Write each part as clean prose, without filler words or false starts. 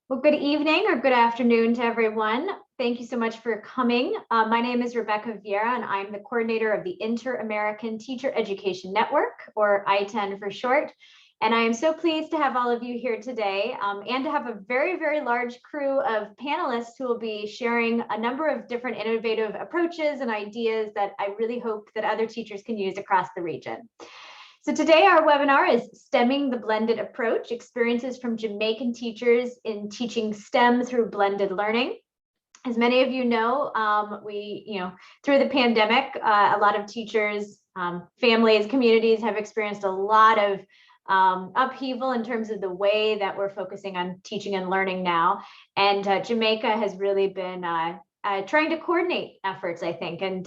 Well, good evening or good afternoon to everyone. Thank you so much for coming. My name is Rebecca Vieira, and I'm the coordinator of the Inter-American Teacher Education Network, or ITEN for short. And I am so pleased to have all of you here today and to have a very, very large crew of panelists who will be sharing a number of different innovative approaches and ideas that I really hope that other teachers can use across the region. So today our webinar is Stemming the Blended Approach, Experiences from Jamaican Teachers in Teaching STEM Through Blended Learning. As many of you know, through the pandemic, a lot of teachers, families, communities have experienced a lot of upheaval in terms of the way that we're focusing on teaching and learning now. And Jamaica has really been trying to coordinate efforts, I think, and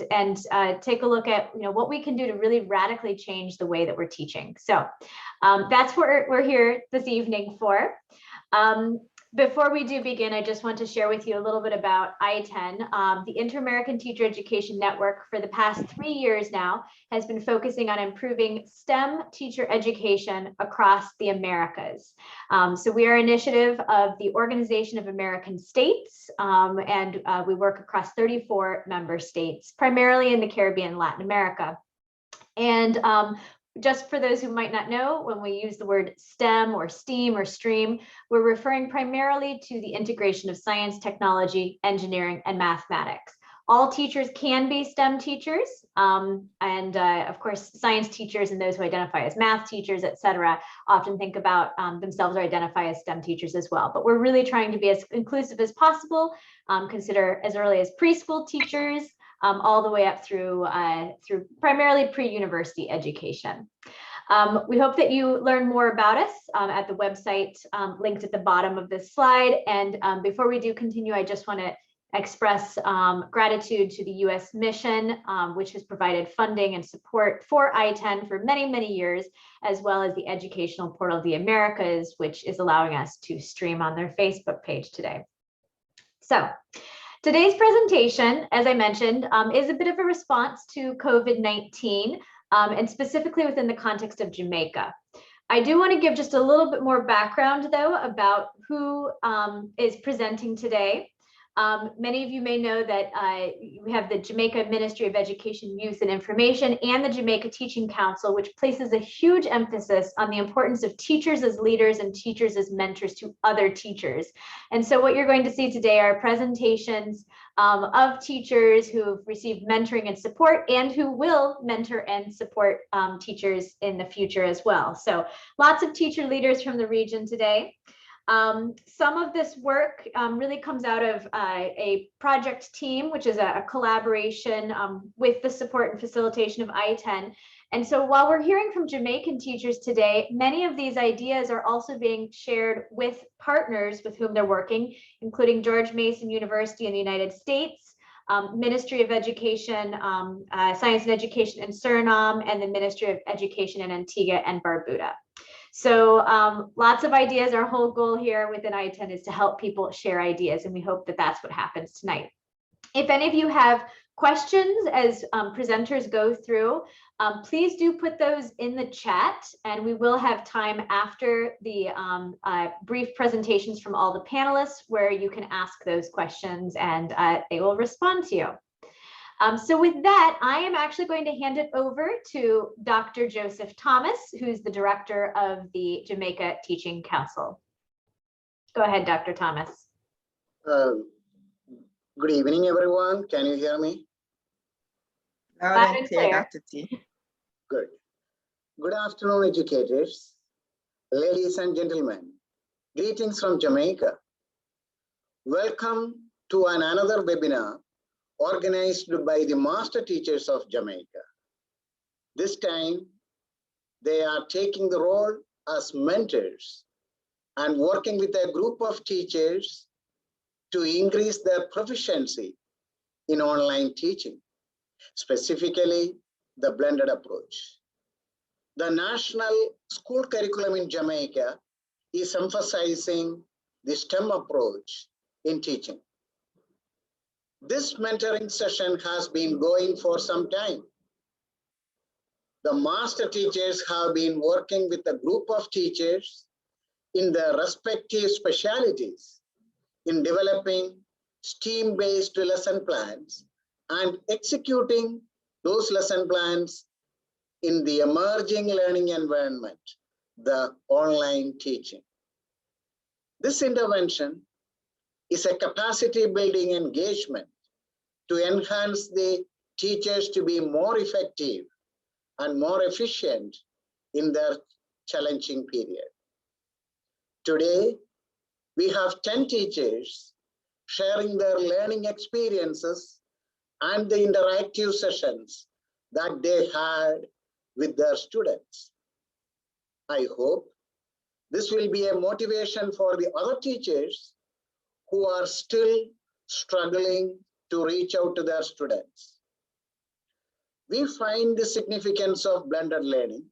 take a look at what we can do to really radically change the way that we're teaching. So that's what we're here this evening for. Before we do begin, I just want to share with you a little bit about ITEN. The Inter-American Teacher Education Network for the past 3 years now has been focusing on improving STEM teacher education across the Americas. So we are an initiative of the Organization of American States, and we work across 34 member states, primarily in the Caribbean and Latin America. And just for those who might not know, when we use the word STEM or STEAM or STREAM, we're referring primarily to the integration of science, technology, engineering, and mathematics. All teachers can be STEM teachers, and of course, science teachers and those who identify as math teachers, et cetera, often think about themselves or identify as STEM teachers as well. But we're really trying to be as inclusive as possible, consider as early as preschool teachers, all the way up through primarily pre-university education. We hope that you learn more about us at the website linked at the bottom of this slide. And before we do continue, I just want to express gratitude to the U.S. mission, which has provided funding and support for ITEN for many, many years, as well as the Educational Portal of the Americas, which is allowing us to stream on their Facebook page today. So, today's presentation, as I mentioned, is a bit of a response to COVID-19, and specifically within the context of Jamaica. I do want to give just a little bit more background, though, about who is presenting today. Many of you may know that we have the Jamaica Ministry of Education, Youth and Information and the Jamaica Teaching Council, which places a huge emphasis on the importance of teachers as leaders and teachers as mentors to other teachers. And so what you're going to see today are presentations of teachers who have received mentoring and support and who will mentor and support teachers in the future as well. So lots of teacher leaders from the region today. Some of this work really comes out of a project team, which is a collaboration with the support and facilitation of ITEN. And so while we're hearing from Jamaican teachers today, many of these ideas are also being shared with partners with whom they're working, including George Mason University in the United States, Ministry of Education, Science and Education in Suriname, and the Ministry of Education in Antigua and Barbuda. So lots of ideas. Our whole goal here within ITEN is to help people share ideas, and we hope that that's what happens tonight. If any of you have questions as presenters go through, please do put those in the chat, and we will have time after the brief presentations from all the panelists where you can ask those questions and they will respond to you. So with that, I am actually going to hand it over to Dr. Joseph Thomas, who's the director of the Jamaica Teaching Council. Go ahead, Dr. Thomas. Good evening, everyone. Can you hear me? Loud and clear, Dr. T. Good. Good afternoon, educators, ladies and gentlemen. Greetings from Jamaica. Welcome to another webinar organized by the Master Teachers of Jamaica. This time, they are taking the role as mentors and working with a group of teachers to increase their proficiency in online teaching, specifically the blended approach. The national school curriculum in Jamaica is emphasizing the STEM approach in teaching. This mentoring session has been going for some time. The master teachers have been working with a group of teachers in their respective specialities in developing STEAM-based lesson plans and executing those lesson plans in the emerging learning environment, the online teaching. This intervention is a capacity building engagement to enhance the teachers to be more effective and more efficient in their challenging period. Today, we have 10 teachers sharing their learning experiences and the interactive sessions that they had with their students. I hope this will be a motivation for the other teachers who are still struggling to reach out to their students. We find the significance of blended learning,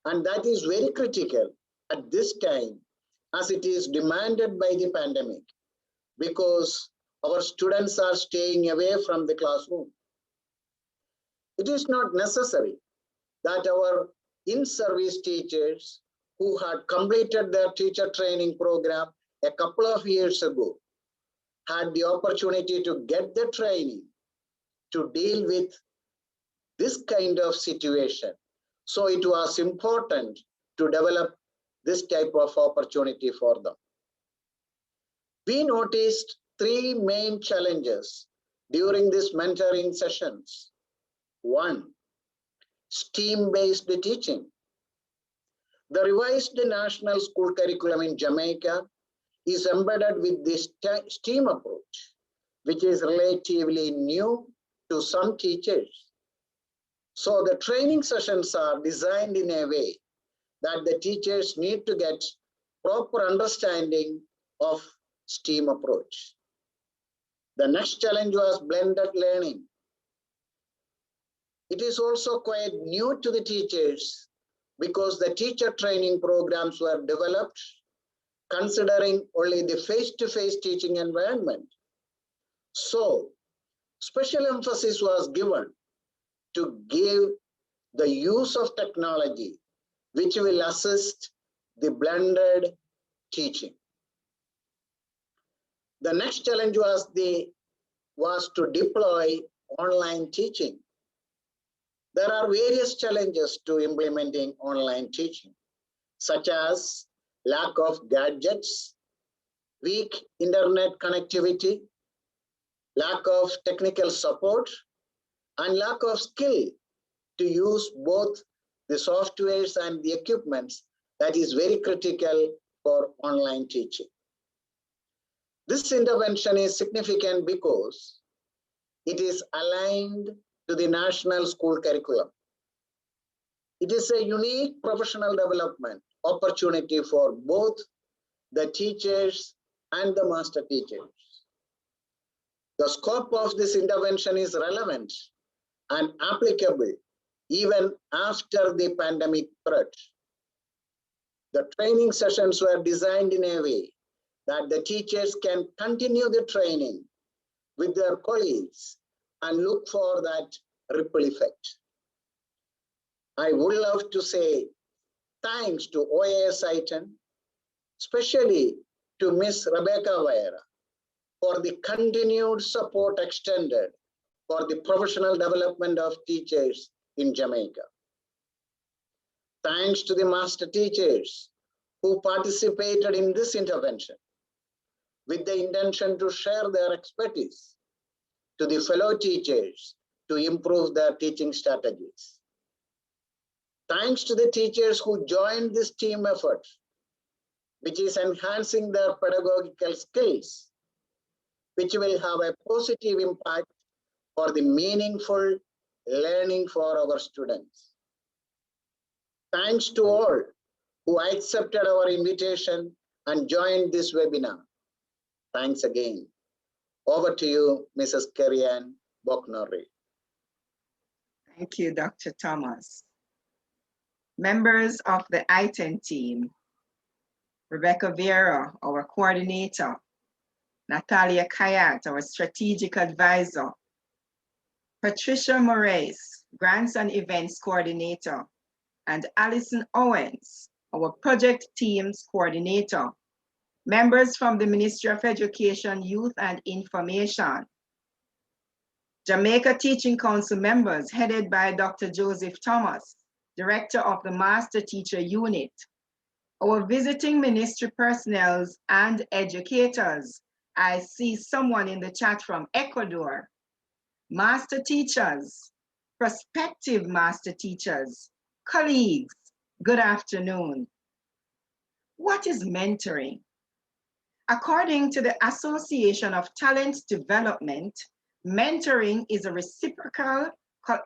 and that is very critical at this time as it is demanded by the pandemic, because our students are staying away from the classroom. It is not necessary that our in-service teachers who had completed their teacher training program a couple of years ago had the opportunity to get the training to deal with this kind of situation. So it was important to develop this type of opportunity for them. We noticed three main challenges during these mentoring sessions. One, STEAM-based teaching. The revised national school curriculum in Jamaica is embedded with this STEAM approach, which is relatively new to some teachers. So the training sessions are designed in a way that the teachers need to get proper understanding of STEAM approach. The next challenge was blended learning. It is also quite new to the teachers because the teacher training programs were developed considering only the face-to-face teaching environment. So special emphasis was given to give the use of technology which will assist the blended teaching. The next challenge was to deploy online teaching. There are various challenges to implementing online teaching, such as lack of gadgets, weak internet connectivity, lack of technical support, and lack of skill to use both the softwares and the equipments that is very critical for online teaching. This intervention is significant because it is aligned to the national school curriculum. It is a unique professional development opportunity for both the teachers and the master teachers. The scope of this intervention is relevant and applicable even after the pandemic threat. The training sessions were designed in a way that the teachers can continue the training with their colleagues and look for that ripple effect. I would love to say thanks to OAS ITEN, especially to Ms. Rebecca Vieira, for the continued support extended for the professional development of teachers in Jamaica. Thanks to the master teachers who participated in this intervention with the intention to share their expertise to the fellow teachers to improve their teaching strategies. Thanks to the teachers who joined this team effort, which is enhancing their pedagogical skills, which will have a positive impact for the meaningful learning for our students. Thanks to all who accepted our invitation and joined this webinar. Thanks again. Over to you, Mrs. Kerry Ann-Titus. Thank you, Dr. Thomas. Members of the I-10 team, Rebecca Vieira, our coordinator, Natalia Kayat, our strategic advisor, Patricia Moraes, Grants and Events Coordinator, and Alison Owens, our project teams coordinator, members from the Ministry of Education, Youth and Information, Jamaica Teaching Council members headed by Dr. Joseph Thomas, Director of the Master Teacher Unit, our visiting ministry personnel and educators. I see someone in the chat from Ecuador. Master teachers, prospective master teachers, colleagues, good afternoon. What is mentoring? According to the Association of Talent Development, mentoring is a reciprocal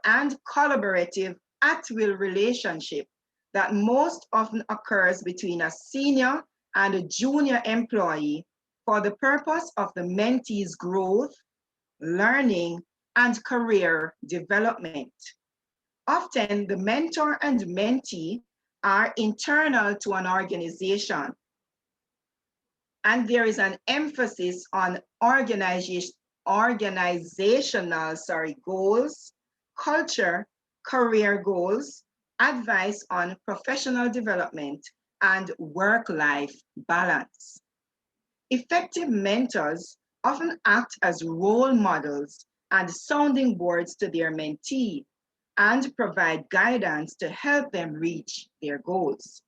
and collaborative at-will relationship that most often occurs between a senior and a junior employee for the purpose of the mentee's growth, learning, and career development. Often, the mentor and mentee are internal to an organization, and there is an emphasis on organizational goals, culture, career goals, advice on professional development, and work-life balance. Effective mentors often act as role models and sounding boards to their mentee and provide guidance to help them reach their goals.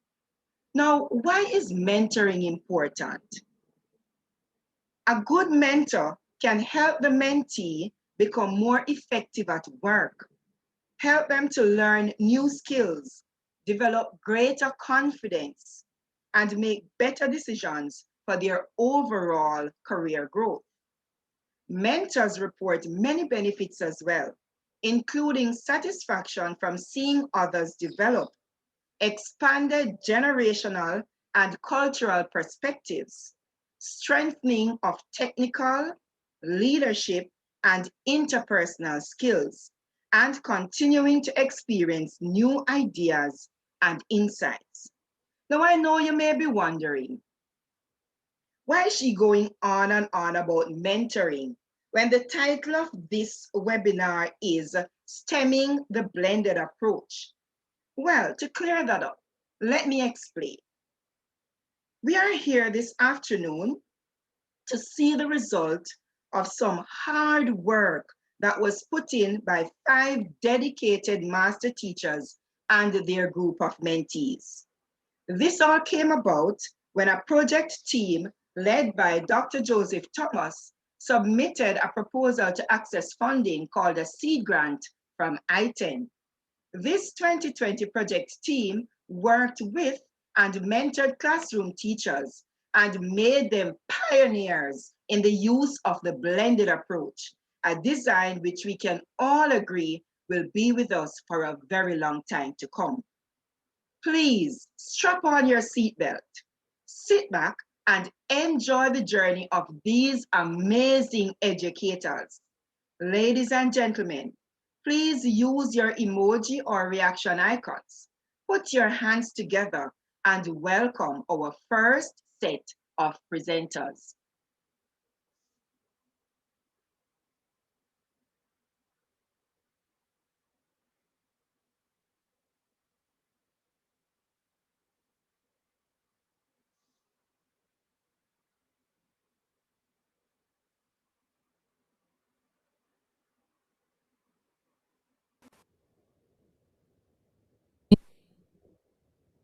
Now, why is mentoring important? A good mentor can help the mentee become more effective at work, help them to learn new skills, develop greater confidence, and make better decisions for their overall career growth. Mentors report many benefits as well, including satisfaction from seeing others develop, expanded generational and cultural perspectives, strengthening of technical, leadership, and interpersonal skills, and continuing to experience new ideas and insights. Now, I know you may be wondering, why is she going on and on about mentoring when the title of this webinar is Stemming the Blended Approach? Well, to clear that up, let me explain. We are here this afternoon to see the result of some hard work that was put in by 5 dedicated master teachers and their group of mentees. This all came about when a project team led by Dr. Joseph Thomas submitted a proposal to access funding called a seed grant from I-10. This 2020 project team worked with and mentored classroom teachers and made them pioneers in the use of the blended approach, a design which we can all agree will be with us for a very long time to come. Please strap on your seatbelt, sit back, and enjoy the journey of these amazing educators. Ladies and gentlemen, please use your emoji or reaction icons. Put your hands together and welcome our first set of presenters.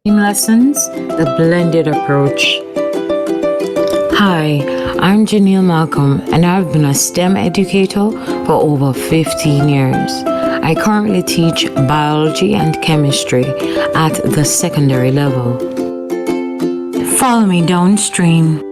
Lessons, the blended approach. Hi, I'm Janille Malcolm, and I've been a STEM educator for over 15 years. I currently teach biology and chemistry at the secondary level. Follow me downstream.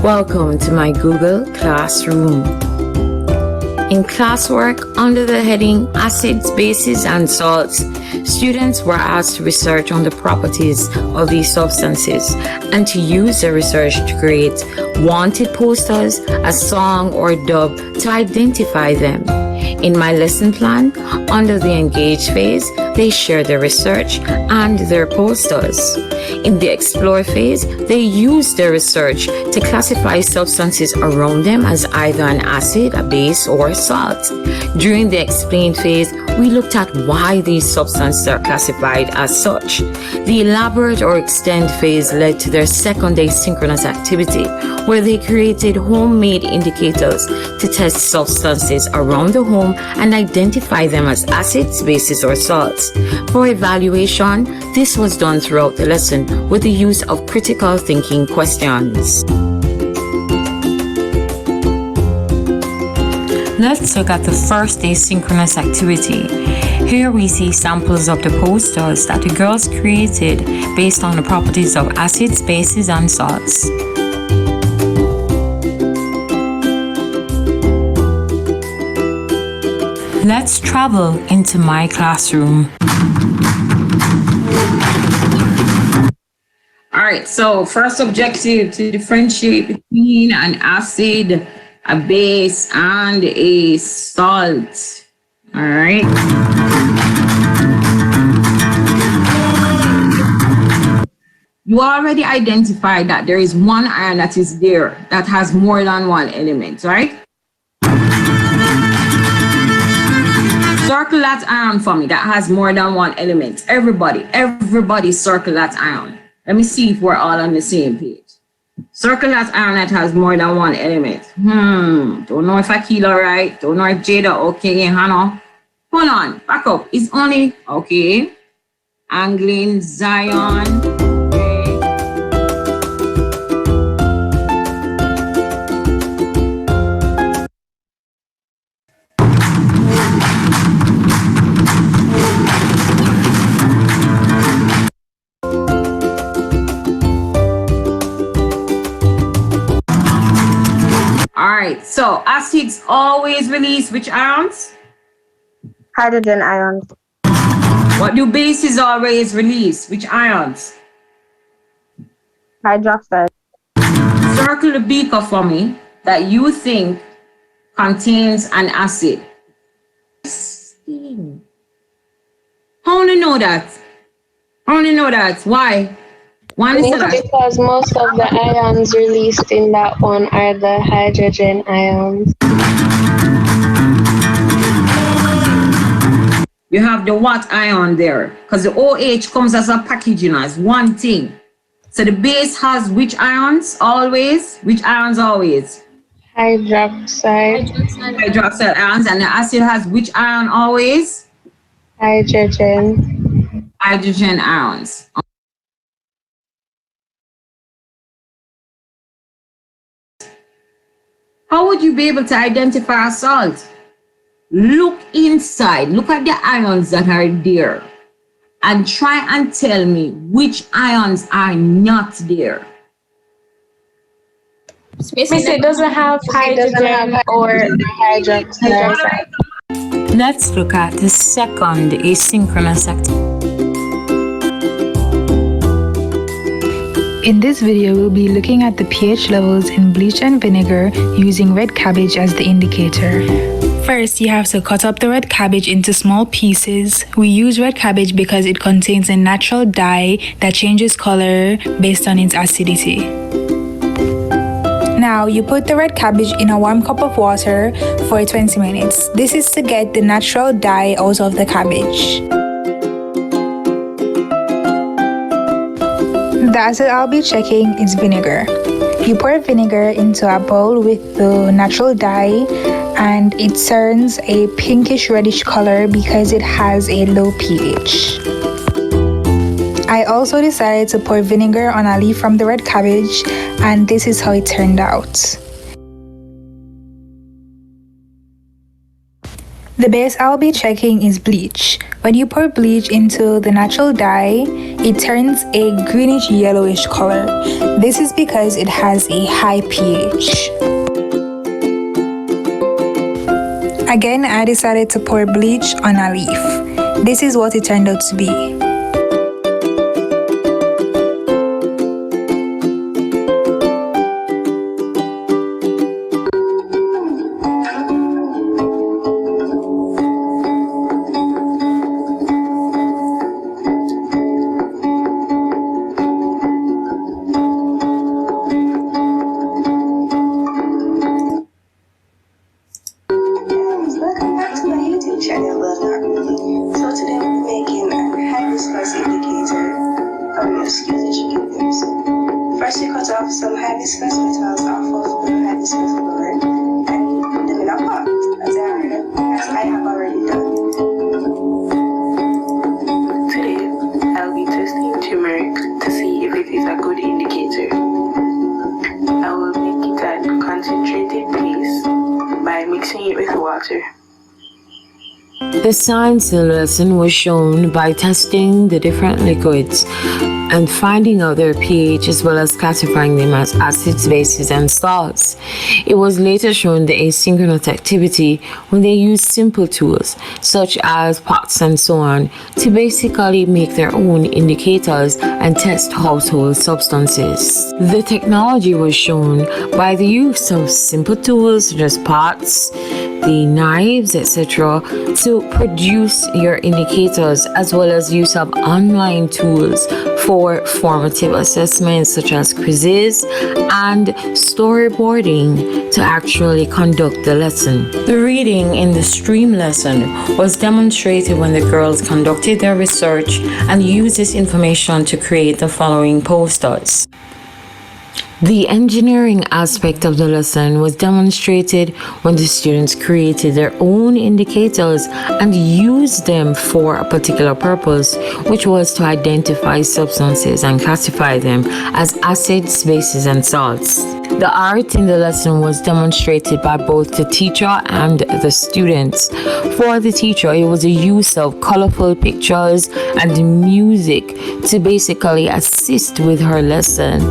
Welcome to my Google Classroom. In classwork, under the heading Acids, Bases, and Salts, students were asked to research on the properties of these substances and to use the research to create wanted posters, a song, or dub to identify them. In my lesson plan, under the Engage phase, they share their research and their posters. In the Explore phase, they use their research to classify substances around them as either an acid, a base, or a salt. During the Explain phase, we looked at why these substances are classified as such. The Elaborate or Extend phase led to their second day synchronous activity, where they created homemade indicators to test substances around the home and identify them as acids, bases, or salts. For evaluation, this was done throughout the lesson with the use of critical thinking questions. Let's look at the first day synchronous activity. Here we see samples of the posters that the girls created based on the properties of acids, bases, and salts. Let's travel into my classroom. All right, so first objective to differentiate between an acid, a base, and a salt. All right. You already identified that there is one ion that is there that has more than one element, right? Circle that ion for me that has more than one element. Everybody circle that ion. Let me see if we're all on the same page. Circle that ion that has more than one element. Don't know if Akila right. Don't know if Jada okay. Hannah. Hold on. Back up. It's only okay. Angling, Zion. So acids always release which ions? Hydrogen ions. What do bases always release? Which ions? Hydroxide. Circle the beaker for me that you think contains an acid. How do you know that? How do you know that? Why? Because most of the ions released in that one are the hydrogen ions. You have the what ion there? Because the OH comes as a package, you know, as one thing. So the base has which ions always? Which ions always? Hydroxide. Hydroxide ions. And the acid has which ion always? Hydrogen. Hydrogen ions. How would you be able to identify a salt? Look inside, look at the ions that are there and try and tell me which ions are not there. It doesn't have hydrogen or hydroxide. Let's look at the second asynchronous activity. In this video, we'll be looking at the pH levels in bleach and vinegar using red cabbage as the indicator. First, you have to cut up the red cabbage into small pieces. We use red cabbage because it contains a natural dye that changes color based on its acidity. Now, you put the red cabbage in a warm cup of water for 20 minutes. This is to get the natural dye out of the cabbage. The acid I'll be checking is vinegar. You pour vinegar into a bowl with the natural dye and it turns a pinkish reddish color because it has a low pH. I also decided to pour vinegar on a leaf from the red cabbage and this is how it turned out. The base I'll be checking is bleach. When you pour bleach into the natural dye, it turns a greenish yellowish color. This is because it has a high pH. Again, I decided to pour bleach on a leaf. This is what it turned out to be. Some hibiscus petals off of the hibiscus flower and put them in a pot as I have already done. Today, I'll be testing turmeric to see if it is a good indicator. I will make it at concentrated paste by mixing it with water. The science lesson was shown by testing the different liquids and finding out their pH as well as classifying them as acids, bases, and salts. It was later shown the asynchronous activity when they used simple tools such as pots and so on to basically make their own indicators and test household substances. The technology was shown by the use of simple tools such as pots, the knives, etc. to produce your indicators, as well as use of online tools for formative assessments such as quizzes and storyboarding to actually conduct the lesson. The reading in the stream lesson was demonstrated when the girls conducted their research and used this information to create the following posters. The engineering aspect of the lesson was demonstrated when the students created their own indicators and used them for a particular purpose, which was to identify substances and classify them as acids, bases, and salts. The art in the lesson was demonstrated by both the teacher and the students. For the teacher, it was the use of colorful pictures and music to basically assist with her lesson.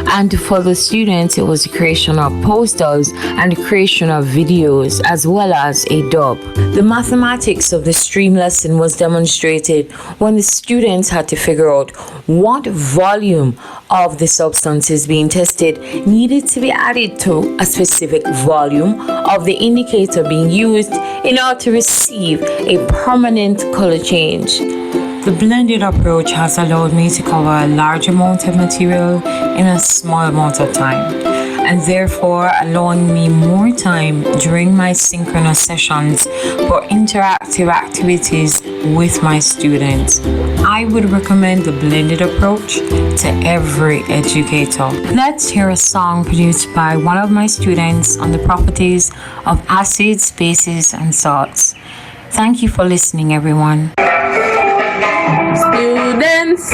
And for the students, it was the creation of posters and the creation of videos as well as a dub. The mathematics of the stream lesson was demonstrated when the students had to figure out what volume of the substances being tested needed to be added to a specific volume of the indicator being used in order to receive a permanent color change. The blended approach has allowed me to cover a large amount of material in a small amount of time, and therefore allowing me more time during my synchronous sessions for interactive activities with my students. I would recommend the blended approach to every educator. Let's hear a song produced by one of my students on the properties of acids, bases, and salts. Thank you for listening, everyone. Students,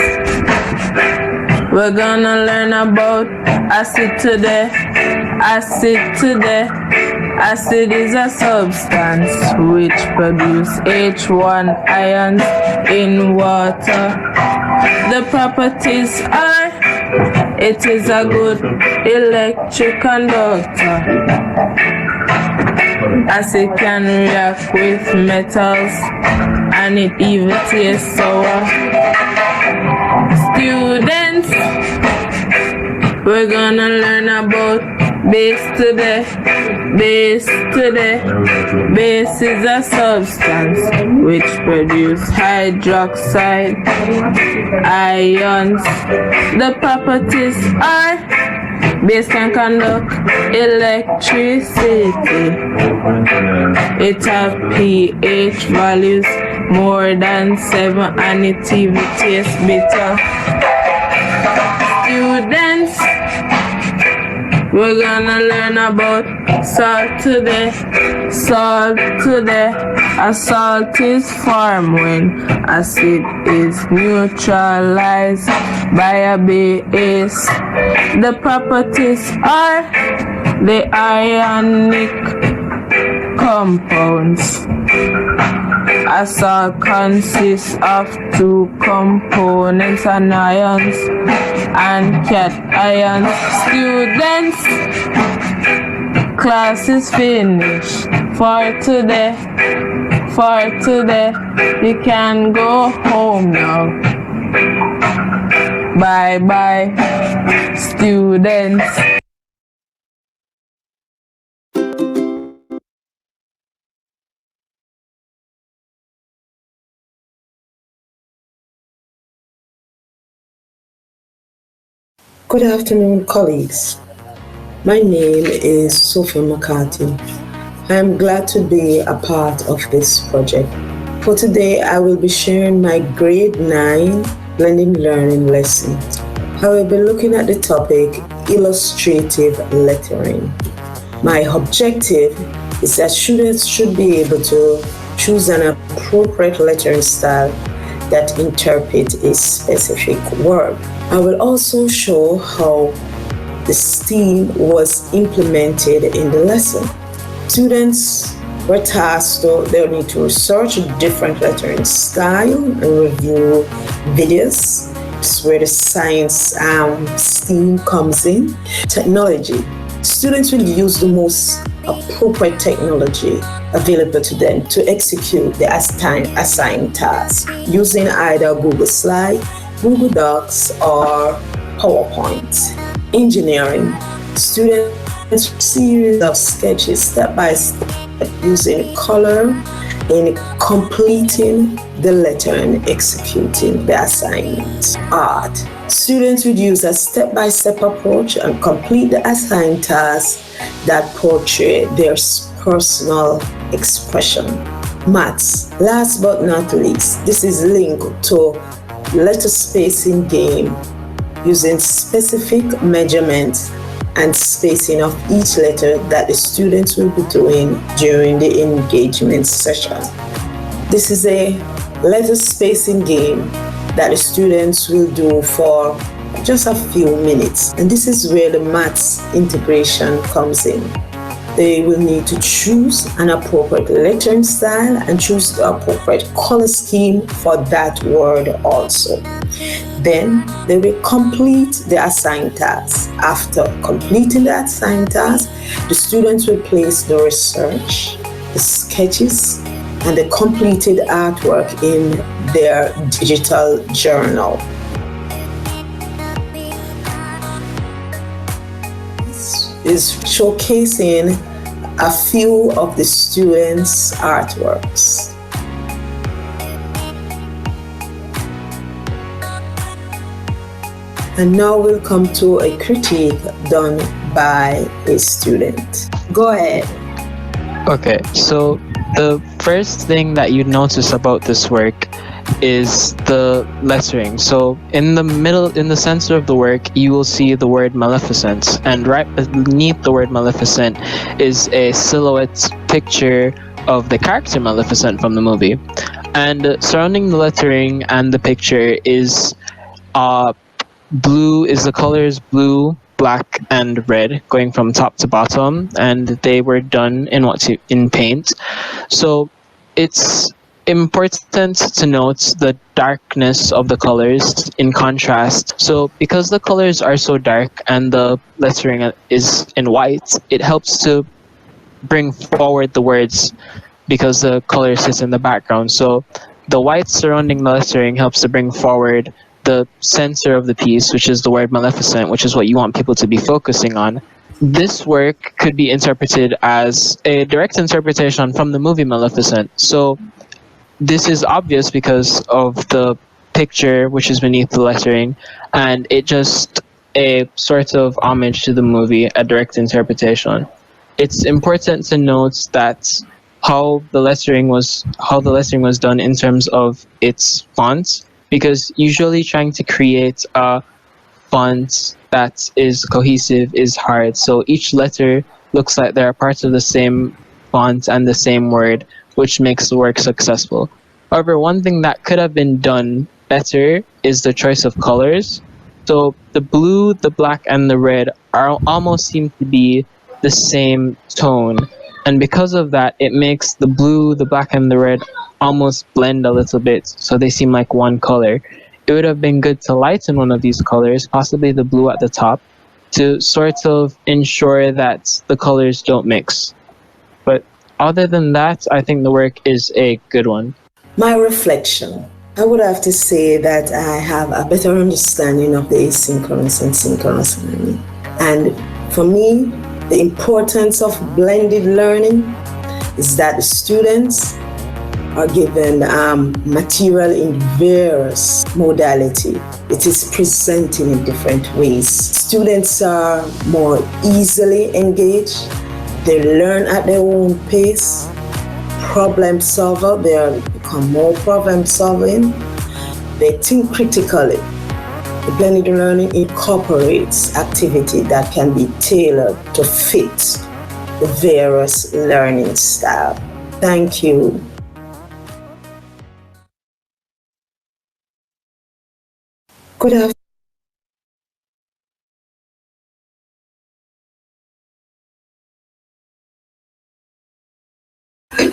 we're gonna learn about acid today. Acid today. Acid is a substance which produces H1 ions in water. The properties are, it is a good electric conductor. Acid can react with metals and it even tastes sour. Students, we're gonna learn about base today. Base today. Base is a substance which produces hydroxide ions. The properties are, base can conduct electricity. It has pH values more than 7 and it even tastes bitter. Students, we're gonna learn about salt today. Salt today. A salt is formed when acid is neutralized by a base. The properties are the ionic compounds. A salt consists of two components, an ions and cations. Students, class is finished For today, you can go home now. Bye bye, students. Good afternoon, colleagues. My name is Sophia McCarthy. I am glad to be a part of this project. For today, I will be sharing my grade 9 blended learning lesson. I will be looking at the topic illustrative lettering. My objective is that students should be able to choose an appropriate lettering style that interprets a specific word. I will also show how the STEAM was implemented in the lesson. Students were tasked to they need to research different lettering style and review videos. This is where the science STEAM comes in. Technology. Students will use the most appropriate technology available to them to execute the assigned task using either Google Slide, Google Docs, or PowerPoint. Engineering. Students series of sketches step by step using color in completing the letter and executing the assignment. Art. Students would use a step-by-step approach and complete the assigned tasks that portray their personal expression. Maths. Last but not least, this is linked to letter spacing game using specific measurements and spacing of each letter that the students will be doing during the engagement session. This is a letter spacing game that the students will do for just a few minutes. And this is where the maths integration comes in. They will need to choose an appropriate lettering style and choose the appropriate color scheme for that word also. Then they will complete the assigned task. After completing the assigned task, the students will place the research, the sketches, and the completed artwork in their digital journal. This is showcasing a few of the students' artworks. And now we'll come to a critique done by a student. Go ahead. Okay, so the first thing that you notice about this work is the lettering. So in the middle, in the center of the work, you will see the word Maleficent, and right beneath the word Maleficent is a silhouette picture of the character Maleficent from the movie. And surrounding the lettering and the picture is blue, is the colors blue, black, and red, going from top to bottom, and they were done in paint. So it's important to note the darkness of the colors in contrast. So because the colors are so dark and the lettering is in white, it helps to bring forward the words because the color sits in the background. So the white surrounding the lettering helps to bring forward the center of the piece, which is the word Maleficent, which is what you want people to be focusing on. This work could be interpreted as a direct interpretation from the movie Maleficent. So this is obvious because of the picture which is beneath the lettering, and it just a sort of homage to the movie, a direct interpretation. It's important to note that how the lettering was done in terms of its font, because usually trying to create a font that is cohesive is hard. So each letter looks like they're parts of the same font and the same word, which makes the work successful. However, one thing that could have been done better is the choice of colors. So the blue, the black, and the red almost seem to be the same tone. And because of that, it makes the blue, the black, and the red almost blend a little bit, so they seem like one color. It would have been good to lighten one of these colors, possibly the blue at the top, to sort of ensure that the colors don't mix. But other than that, I think the work is a good one. My reflection. I would have to say that I have a better understanding of the asynchronous and synchronous learning. And for me, the importance of blended learning is that the students are given material in various modality. It is presented in different ways. Students are more easily engaged. They learn at their own pace. Problem solver, they become more problem solving. They think critically. The blended learning incorporates activity that can be tailored to fit the various learning style. Thank you. Good afternoon.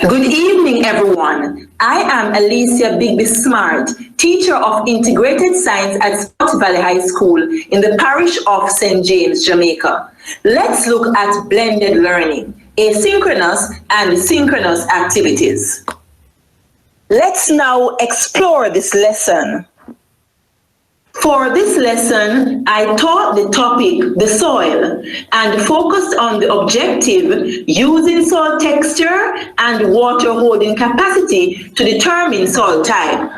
Good evening, everyone. I am Alicea Bigby Smart, teacher of integrated science at Scott Valley High School in the parish of St. James, Jamaica. Let's look at blended learning, asynchronous and synchronous activities. Let's now explore this lesson. For this lesson, I taught the topic, the soil, and focused on the objective using soil texture and water holding capacity to determine soil type.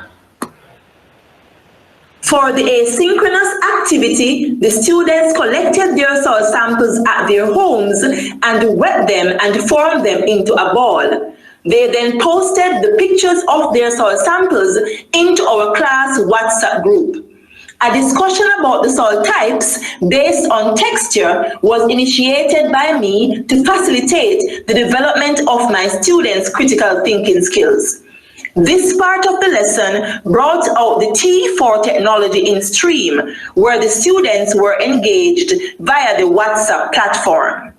For the asynchronous activity, the students collected their soil samples at their homes and wet them and formed them into a ball. They then posted the pictures of their soil samples into our class WhatsApp group. A discussion about the soil types based on texture was initiated by me to facilitate the development of my students' critical thinking skills. This part of the lesson brought out the T4 technology in stream, where the students were engaged via the WhatsApp platform.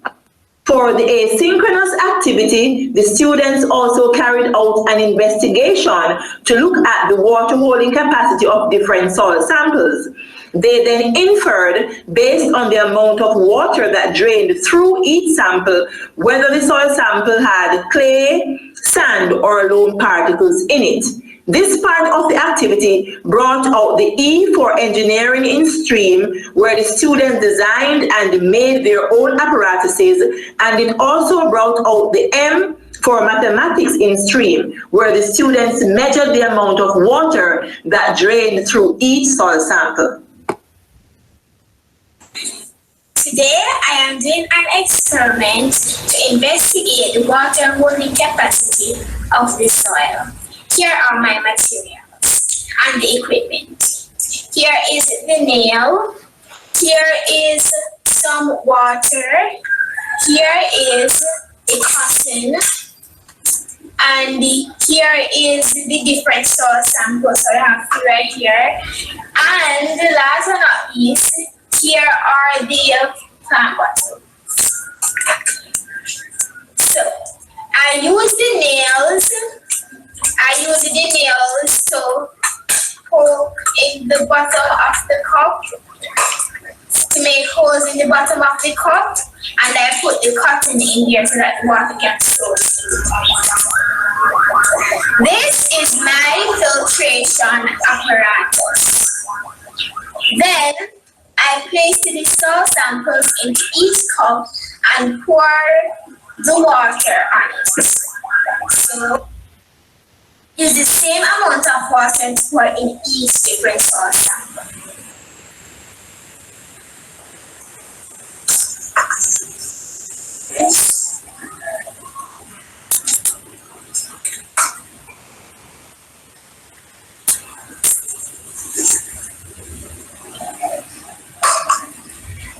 For the asynchronous activity, the students also carried out an investigation to look at the water holding capacity of different soil samples. They then inferred, based on the amount of water that drained through each sample, whether the soil sample had clay, sand, or loam particles in it. This part of the activity brought out the E for engineering in stream, where the students designed and made their own apparatuses, and it also brought out the M for mathematics in stream, where the students measured the amount of water that drained through each soil sample. Today, I am doing an experiment to investigate the water holding capacity of the soil. Here are my materials and the equipment. Here is the nail. Here is some water. Here is the cotton. And here is the different soil samples. So I have three right here. And the last but not least, here are the plant bottles. So I use the nails. To poke in the bottom of the cup to make holes in the bottom of the cup, and I put the cotton in here so that the water can flow. This is my filtration apparatus. Then I place the soil samples in each cup and pour the water on it. So use the same amount of water to pour in each different soil sample.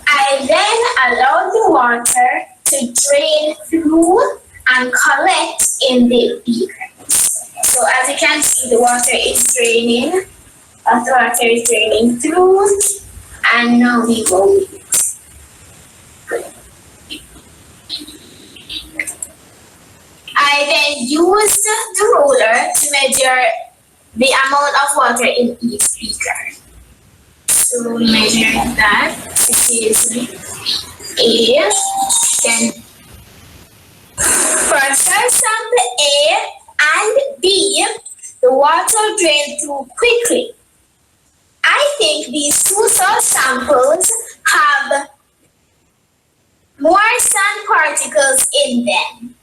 I then allow the water to drain through and collect in the beaker. So as you can see, the water is draining. The water is draining through, and now we go with it. I then use the ruler to measure the amount of water in each beaker. So we measure that. It is 8, then For soil sample A and B, the water drained through quickly. I think these two soil samples have more sand particles in them.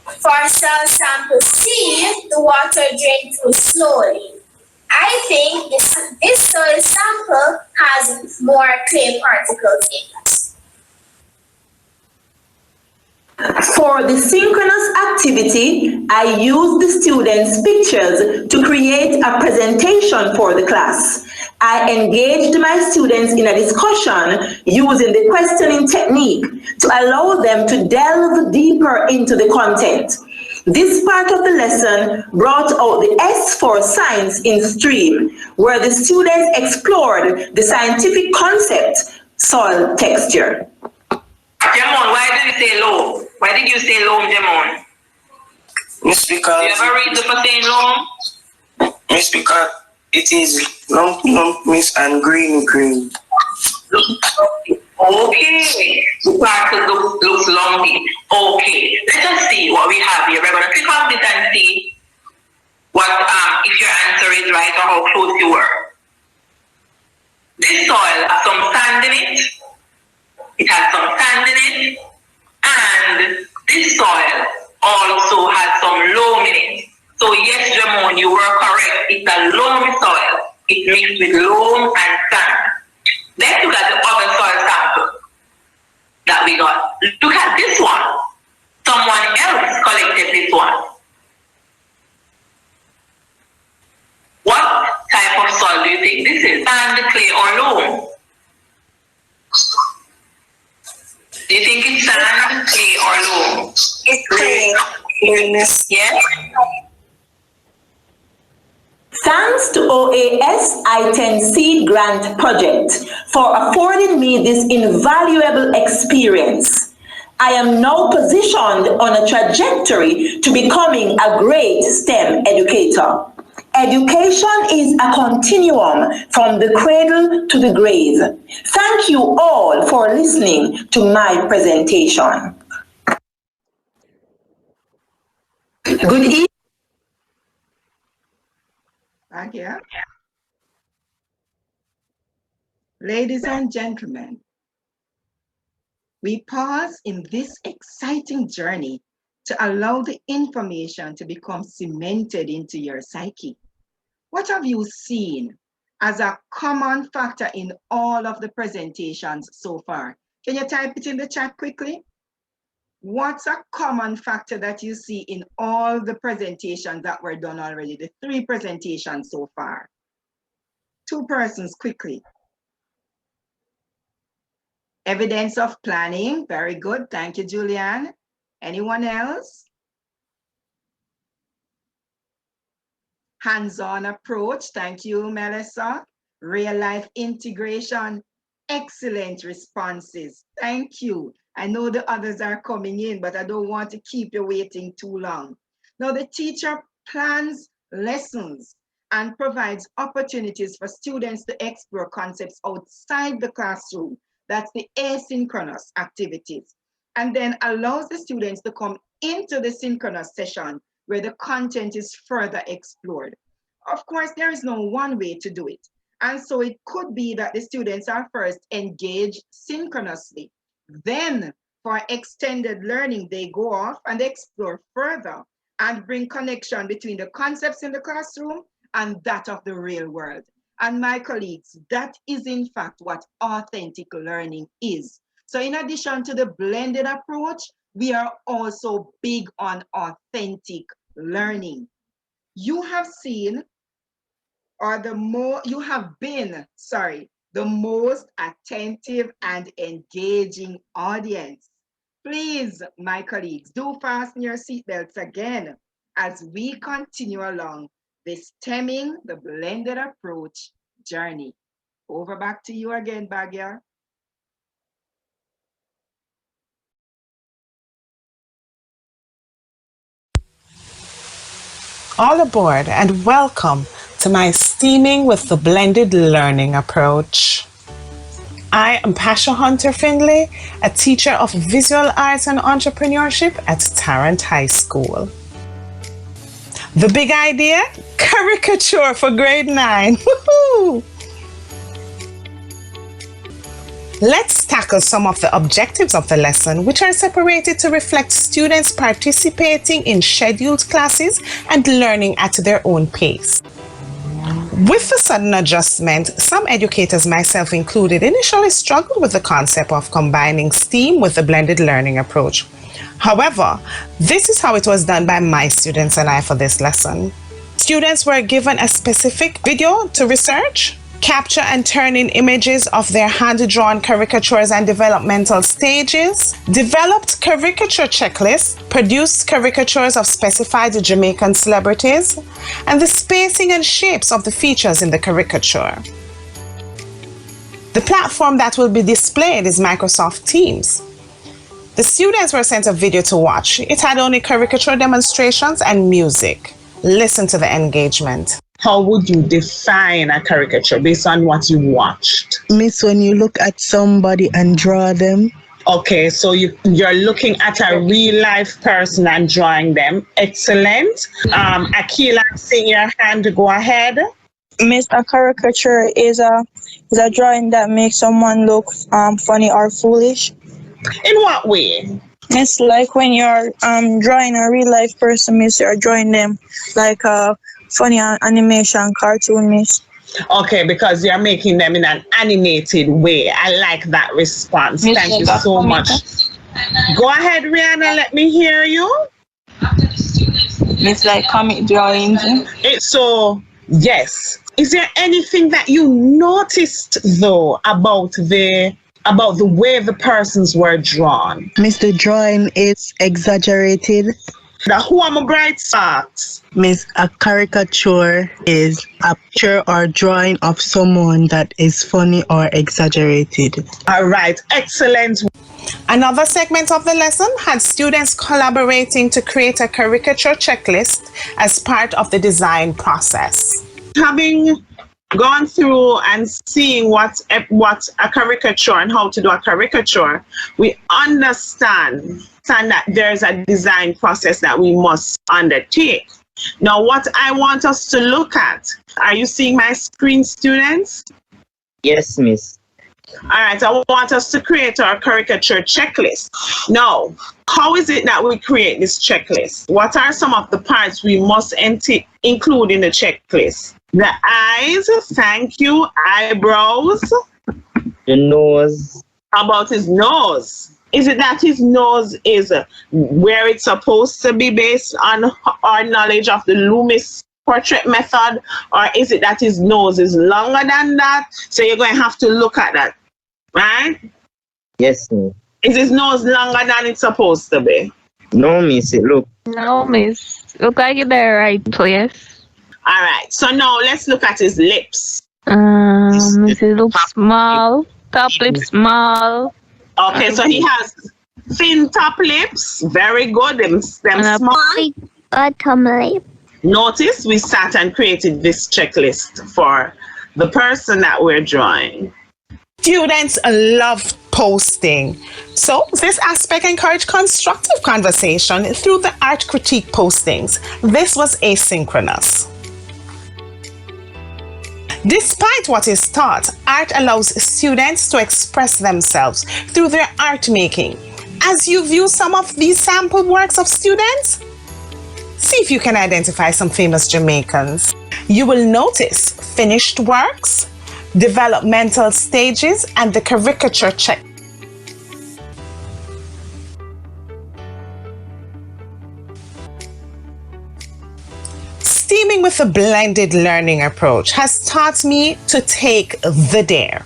For soil sample C, the water drained through slowly. I think this soil sample has more clay particles in it. For the synchronous activity, I used the students' pictures to create a presentation for the class. I engaged my students in a discussion using the questioning technique to allow them to delve deeper into the content. This part of the lesson brought out the S for science in stream, where the students explored the scientific concept, soil texture. Jamon, why did you say loam? Why did you say loam, Jamon? Miss, because... You ever read the saying loam? Miss, because it is lump, miss, and green. Okay. The part looks lumpy. Okay. Let us see what we have here. We're going to click on this and see what if your answer is right or how close you were. This soil has some sand in it. It has some sand in it. And this soil also has some loam in it. So yes, Jamon, you were correct. It's a loamy soil. It's mixed with loam and sand. Let's look at the other soil sample that we got. Look at this one. Someone else collected this one. What type of soil do you think this is? Sand, clay, or loam? Do you think it's sand, clay, or loam? It's clay. Yes? Thanks to OAS I-10 grant project for affording me this invaluable experience. I am now positioned on a trajectory to becoming a great STEM educator. Education is a continuum from the cradle to the grave. Thank you all for listening to my presentation. Good evening. Back here. Ladies and gentlemen, we pause in this exciting journey to allow the information to become cemented into your psyche. What have you seen as a common factor in all of the presentations so far? Can you type it in the chat quickly? What's a common factor that you see in all the presentations that were done already, the 3 presentations so far? 2 persons quickly. Evidence of planning, very good. Thank you, Julianne. Anyone else? Hands-on approach, thank you, Melissa. Real life integration, excellent responses, thank you. I know the others are coming in, but I don't want to keep you waiting too long. Now, the teacher plans lessons and provides opportunities for students to explore concepts outside the classroom. That's the asynchronous activities. And then allows the students to come into the synchronous session where the content is further explored. Of course, there is no one way to do it. And so it could be that the students are first engaged synchronously. Then for extended learning, they go off and explore further and bring connection between the concepts in the classroom and that of the real world. And my colleagues, that is in fact what authentic learning is. So in addition to the blended approach, we are also big on authentic learning. You have seen, or the most attentive and engaging audience. Please, my colleagues, do fasten your seatbelts again as we continue along this stemming the blended approach journey. Over back to you again, Bagya. All aboard and welcome to my Steaming with the Blended Learning Approach. I am Pasha Findley, a teacher of visual arts and entrepreneurship at Tarrant High School. The big idea? Caricature for grade 9. Woohoo! Let's tackle some of the objectives of the lesson, which are separated to reflect students participating in scheduled classes and learning at their own pace. With the sudden adjustment, some educators, myself included, initially struggled with the concept of combining STEAM with the blended learning approach. However, this is how it was done by my students and I for this lesson. Students were given a specific video to research, capture and turn in images of their hand-drawn caricatures and developmental stages, developed caricature checklists, produced caricatures of specified Jamaican celebrities, and the spacing and shapes of the features in the caricature. The platform that will be displayed is Microsoft Teams. The students were sent a video to watch. It had only caricature demonstrations and music. Listen to the engagement. How would you define a caricature based on what you watched? Miss, when you look at somebody and draw them. Okay, so you're looking at a real life person and drawing them. Excellent. Akila, seeing your hand, go ahead. Miss, a caricature is a drawing that makes someone look funny or foolish. In what way? Miss, like when you're drawing a real life person, miss, you're drawing them like a funny animation cartoon, miss. Okay, because you're making them in an animated way. I like that response. Miss, thank you so much. Go ahead, Rihanna, let me hear you. Miss, like comic drawings. Yes. Is there anything that you noticed though about the way the persons were drawn? Miss, the drawing is exaggerated. Now, who are my bright spots? Miss, a caricature is a picture or drawing of someone that is funny or exaggerated. All right, excellent. Another segment of the lesson had students collaborating to create a caricature checklist as part of the design process. Having gone through and seeing what a caricature and how to do a caricature, we understand that there's a design process that we must undertake. Now, what I want us to look at, are you seeing my screen, students? Yes, miss. All right, I want us to create our caricature checklist. Now, how is it that we create this checklist? What are some of the parts we must include in the checklist? The eyes, thank you. Eyebrows. The nose. How about his nose? Is it that his nose is where it's supposed to be based on our knowledge of the Loomis portrait method? Or is it that his nose is longer than that? So you're going to have to look at that, right? Yes, miss. Is his nose longer than it's supposed to be? No, miss. Look. No, miss. Look like you're the right place. All right. So now let's look at his lips. Miss, it looks small. Top lip small. Okay, so he has thin top lips. Very good. Them small. Bottom lip. Notice we sat and created this checklist for the person that we're drawing. Students love posting. So this aspect encouraged constructive conversation through the art critique postings. This was asynchronous. Despite what is taught, art allows students to express themselves through their art making. As you view some of these sample works of students, see if you can identify some famous Jamaicans. You will notice finished works, developmental stages, and the caricature check. Steaming with a blended learning approach has taught me to take the dare.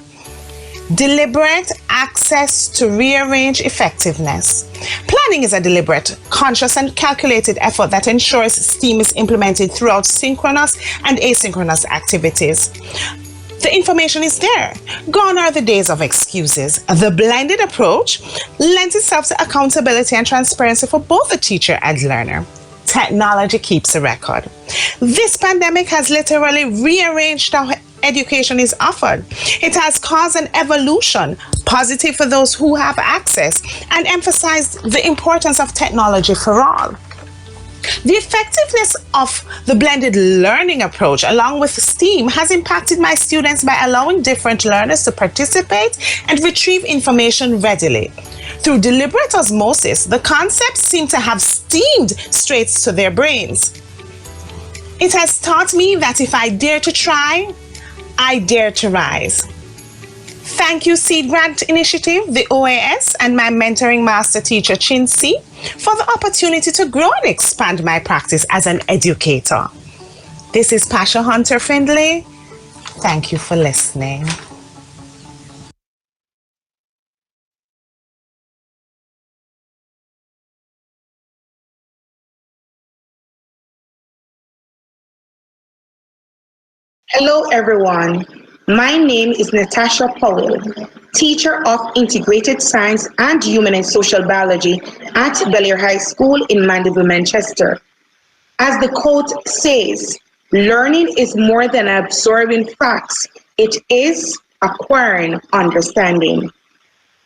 Deliberate access to rearrange effectiveness. Planning is a deliberate, conscious, and calculated effort that ensures STEAM is implemented throughout synchronous and asynchronous activities. The information is there. Gone are the days of excuses. The blended approach lends itself to accountability and transparency for both the teacher and learner. Technology keeps a record. This pandemic has literally rearranged education is offered. It has caused an evolution, positive for those who have access, and emphasized the importance of technology for all. The effectiveness of the blended learning approach, along with STEAM, has impacted my students by allowing different learners to participate and retrieve information readily. Through deliberate osmosis, the concepts seem to have steamed straight to their brains. It has taught me that if I dare to try, I dare to rise. Thank you, Seed Grant Initiative, the OAS, and my mentoring master teacher, Chinsi, for the opportunity to grow and expand my practice as an educator. This is Pasha Hunter Findley. Thank you for listening. Hello, everyone. My name is Natasha Powell, teacher of Integrated Science and Human and Social Biology at Bel-Air High School in Mandeville, Manchester. As the quote says, learning is more than absorbing facts. It is acquiring understanding.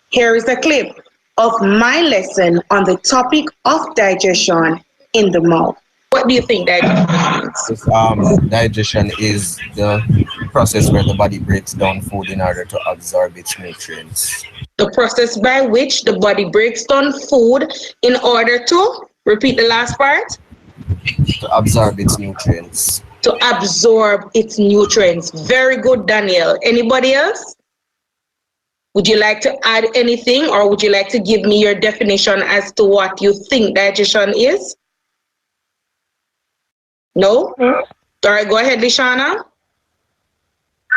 Here is a clip of my lesson on the topic of digestion in the mouth. What do you think digestion is? Digestion is the process where the body breaks down food in order to absorb its nutrients. The process by which the body breaks down food in order to, repeat the last part? To absorb its nutrients. To absorb its nutrients. Very good, Danielle. Anybody else? Would you like to add anything, or would you like to give me your definition as to what you think digestion is? No? All right, go ahead, Lishana.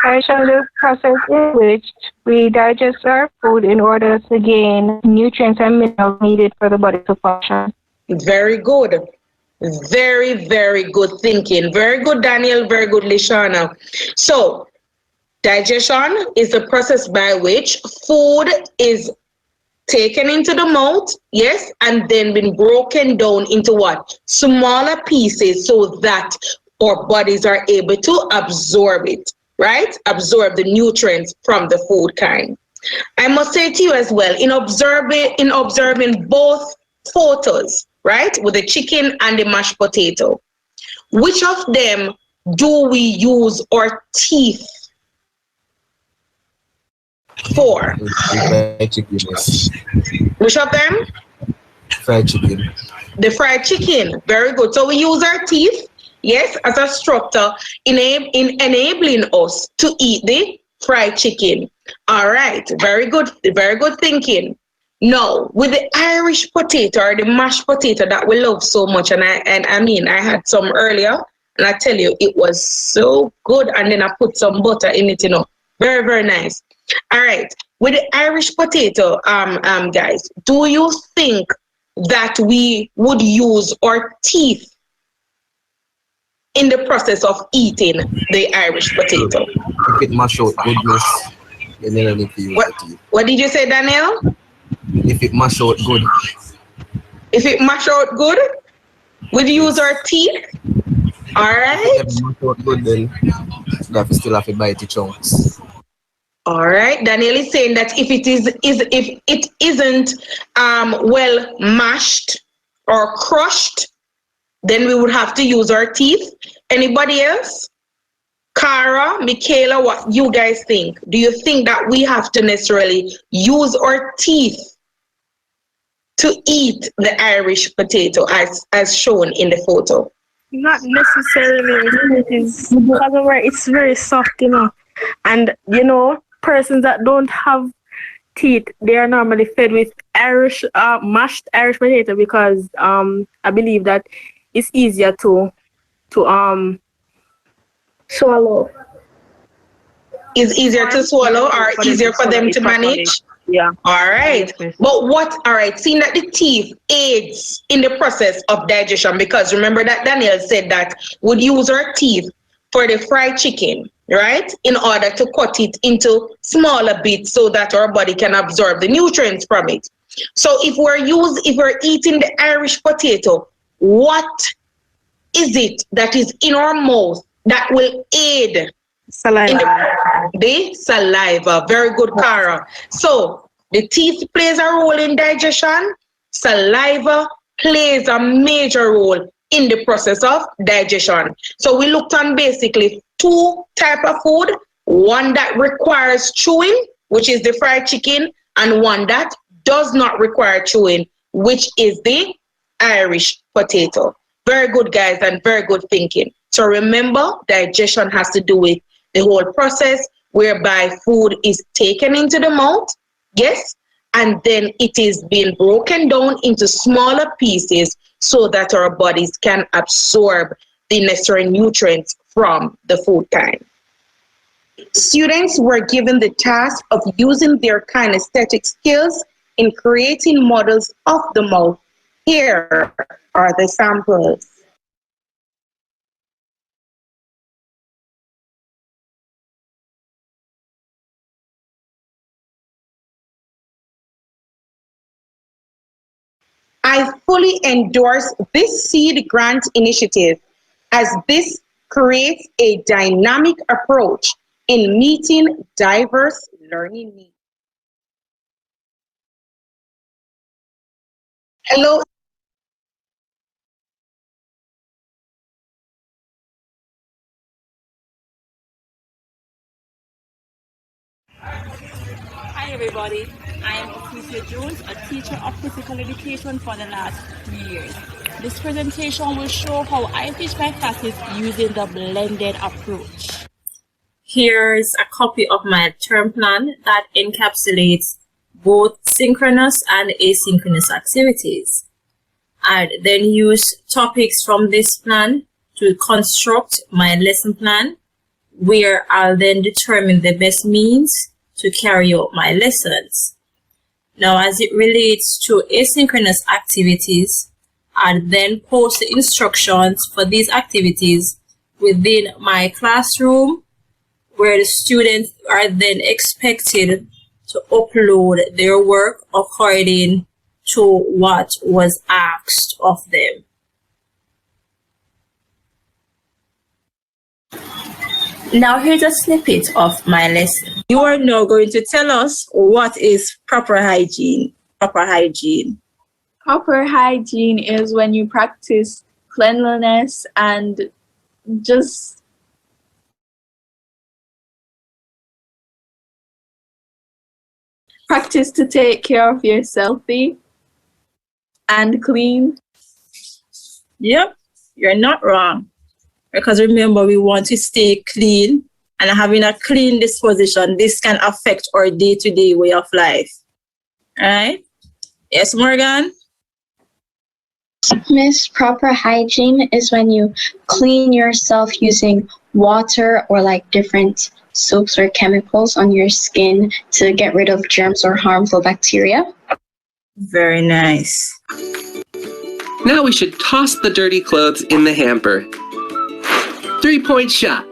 Digestion is the process in which we digest our food in order to gain nutrients and minerals needed for the body to function. Very good. Very, very good thinking. Very good, Daniel. Very good, Lishana. So, digestion is the process by which food is taken into the mouth, yes, and then been broken down into what? Smaller pieces so that our bodies are able to absorb it, right? Absorb the nutrients from the food kind. I must say to you as well, in observing both photos, right, with the chicken and the mashed potato, which of them do we use our teeth for? Fried chicken, yes. Which of them? Fried chicken. The fried chicken. Very good. So we use our teeth, yes, as a structure in enabling us to eat the fried chicken. All right. Very good. Very good thinking. Now, with the Irish potato or the mashed potato that we love so much, and I mean, I had some earlier, and I tell you, it was so good. And then I put some butter in it, you know. Very, very nice. All right, with the Irish potato, guys, do you think that we would use our teeth in the process of eating the Irish potato? If it mash out goodness, then you don't need to use the teeth. What did you say, Danielle? If it mash out good. If it mash out good, we'd use our teeth? All right. If it mash out good, then you still have to bite the chunks. All right, Danielle is saying that if it isn't well mashed or crushed, then we would have to use our teeth. Anybody else? Cara, Michaela, what you guys think? Do you think that we have to necessarily use our teeth to eat the Irish potato as shown in the photo? Not necessarily. It is because of where it's very soft, you know, and you know, persons that don't have teeth, they are normally fed with mashed Irish potato because I believe that it's easier to swallow. Is easier to swallow or easier for them to manage? Yeah. All right. But all right, seeing that the teeth aids in the process of digestion, because remember that Danielle said that we'd use our teeth for the fried chicken, right? In order to cut it into smaller bits so that our body can absorb the nutrients from it. So if we're eating the Irish potato, what is it that is in our mouth that will aid Saliva. The saliva. Very good, Cara. So the teeth plays a role in digestion. Saliva plays a major role in the process of digestion. So we looked on basically two types of food, one that requires chewing, which is the fried chicken, and one that does not require chewing, which is the Irish potato. Very good, guys, and very good thinking. So remember, digestion has to do with the whole process whereby food is taken into the mouth, yes, and then it is being broken down into smaller pieces so that our bodies can absorb the necessary nutrients from the food kind. Students were given the task of using their kinesthetic skills in creating models of the mouth. Here are the samples. I fully endorse this seed grant initiative as this creates a dynamic approach in meeting diverse learning needs. Hello. Hi everybody, I am Ofrecia Jones, a teacher of physical education for the last 3 years. This presentation will show how I teach my classes using the blended approach. Here's a copy of my term plan that encapsulates both synchronous and asynchronous activities. I then use topics from this plan to construct my lesson plan, where I'll then determine the best means to carry out my lessons. Now, as it relates to asynchronous activities, I then post the instructions for these activities within my classroom, where the students are then expected to upload their work according to what was asked of them. Now here's a snippet of my lesson. You are now going to tell us what is proper hygiene. Proper hygiene. Proper hygiene is when you practice cleanliness and just practice to take care of yourself and clean. Yep, you're not wrong. Because remember, we want to stay clean, and having a clean disposition, this can affect our day-to-day way of life. All right? Yes, Morgan? Miss, proper hygiene is when you clean yourself using water or like different soaps or chemicals on your skin to get rid of germs or harmful bacteria. Very nice. Now we should toss the dirty clothes in the hamper. 3-point shot.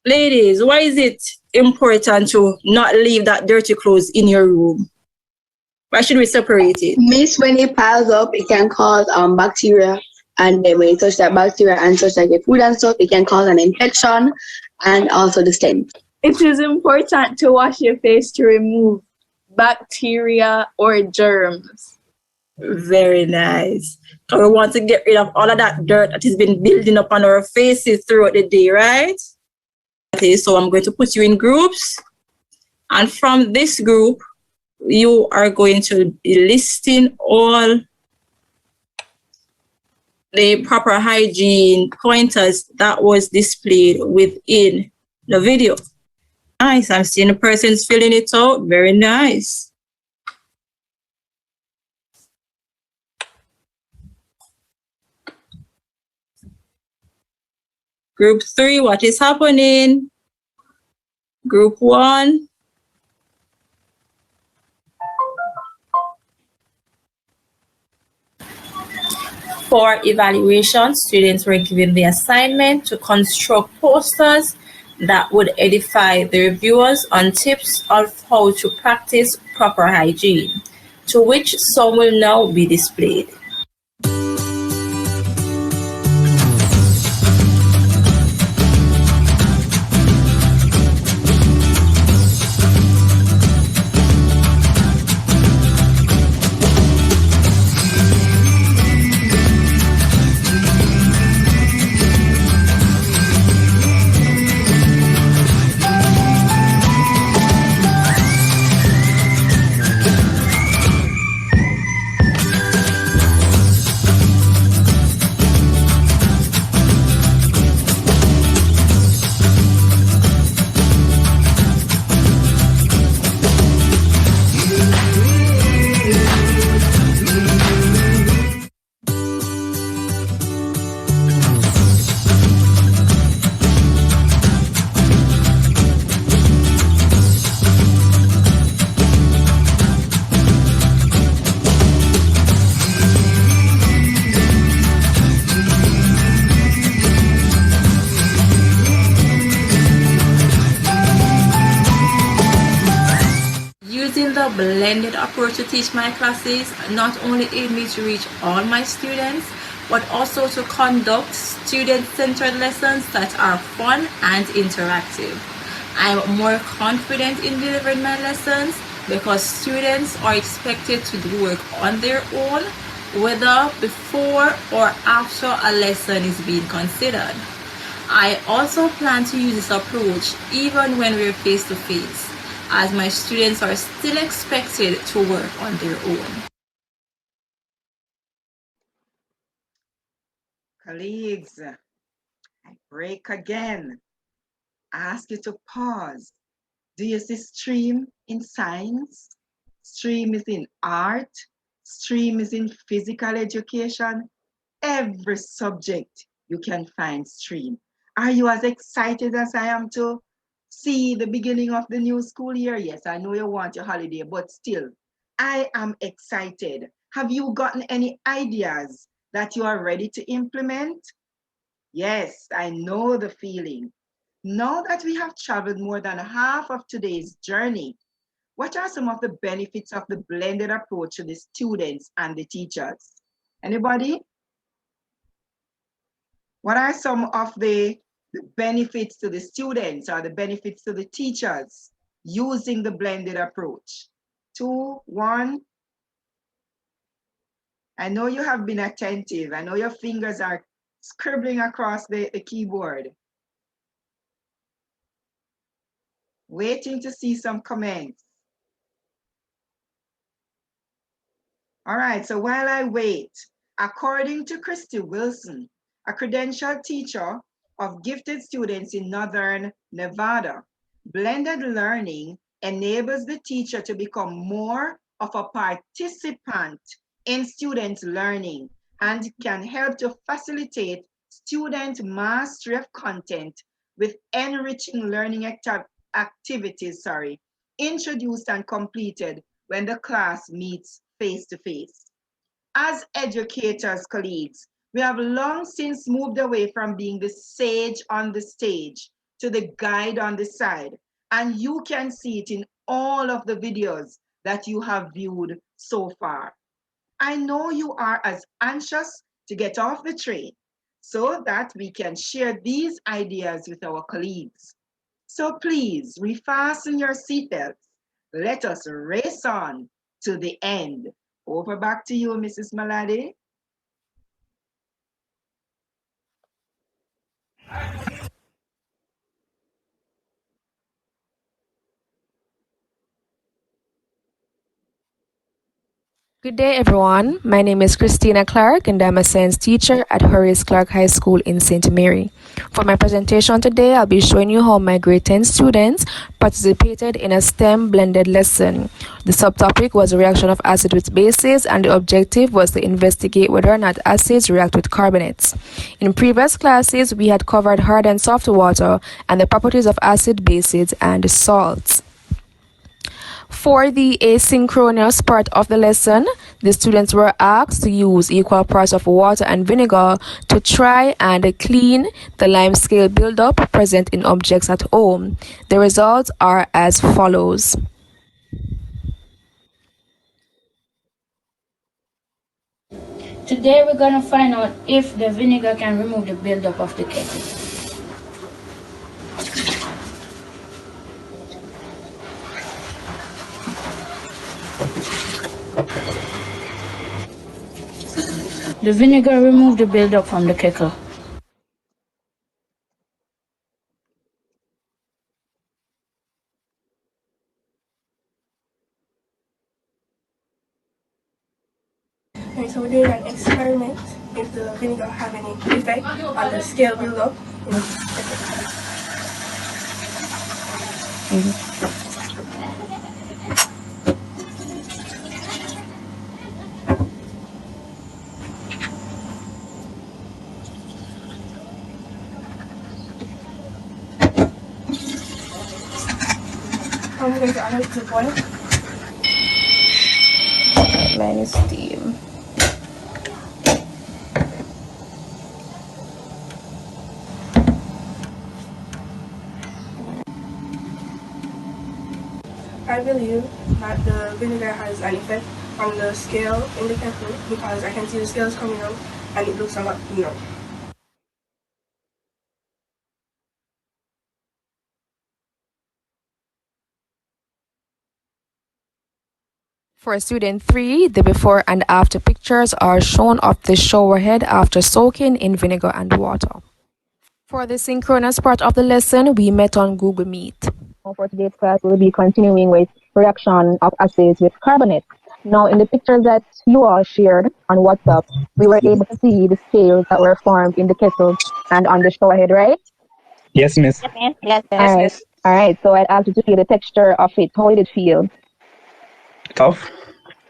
Ladies, why is it important to not leave that dirty clothes in your room? Why should we separate it? Miss, when it piles up, it can cause bacteria, and then when you touch that bacteria and touch like your food and stuff, it can cause an infection and also the stench. It is important to wash your face to remove bacteria or germs. Very nice. We want to get rid of all of that dirt that has been building up on our faces throughout the day, right? Okay, so I'm going to put you in groups. And from this group, you are going to be listing all the proper hygiene pointers that was displayed within the video. Nice, I'm seeing the person's filling it out. Very nice. Group 3, what is happening? Group 1. For evaluation, students were given the assignment to construct posters that would edify the reviewers on tips of how to practice proper hygiene, to which some will now be displayed. Using the blended approach to teach my classes not only aid me to reach all my students, but also to conduct student-centered lessons that are fun and interactive. I'm more confident in delivering my lessons because students are expected to do work on their own, whether before or after a lesson is being considered. I also plan to use this approach even when we're face-to-face, as my students are still expected to work on their own. Colleagues, I break again. Ask you to pause. Do you see stream in science? Stream is in art. Stream is in physical education. Every subject you can find stream. Are you as excited as I am to see the beginning of the new school year? Yes, I know you want your holiday, but still, I am excited. Have you gotten any ideas that you are ready to implement? Yes, I know the feeling. Now that we have traveled more than half of today's journey, what are some of the benefits of the blended approach to the students and the teachers? Anybody? What are some of the benefits to the students or the benefits to the teachers using the blended approach? 2, 1. I know you have been attentive. I know your fingers are scribbling across the keyboard. Waiting to see some comments. All right, so while I wait, according to Christy Wilson, a credentialed teacher of gifted students in Northern Nevada, blended learning enables the teacher to become more of a participant in student learning and can help to facilitate student mastery of content with enriching learning activities, introduced and completed when the class meets face-to-face. As educators, colleagues, we have long since moved away from being the sage on the stage to the guide on the side. And you can see it in all of the videos that you have viewed so far. I know you are as anxious to get off the train so that we can share these ideas with our colleagues. So please refasten your seatbelts. Let us race on to the end. Over back to you, Mrs. Maladi. Good day, everyone. My name is Kristina Clarke, and I'm a science teacher at Horace Clarke High School in St. Mary. For my presentation today, I'll be showing you how my grade 10 students participated in a STEM blended lesson. The subtopic was a reaction of acid with bases, and the objective was to investigate whether or not acids react with carbonates. In previous classes, we had covered hard and soft water and the properties of acid, bases, and salts. For the asynchronous part of the lesson, the students were asked to use equal parts of water and vinegar to try and clean the limescale buildup present in objects at home. The results are as follows. Today we're going to find out if the vinegar can remove the buildup of the kettle. The vinegar removed the buildup from the kettle. And so we're doing an experiment if the vinegar have any effect on the scale buildup in the I'm going to add it to boil. Minus steam. I believe that the vinegar has an effect on the scale in the kettle because I can see the scales coming out and it looks a lot cleaner. For student 3, the before and after pictures are shown of the shower head after soaking in vinegar and water. For the synchronous part of the lesson, we met on Google Meet. For today's class, we'll be continuing with reaction of acids with carbonates. Now, in the pictures that you all shared on WhatsApp, we were able to see the scales that were formed in the kettle and on the shower head, right? Yes, miss. Yes, All right. So I'd ask you to feel the texture of it. How did it feel? Tough.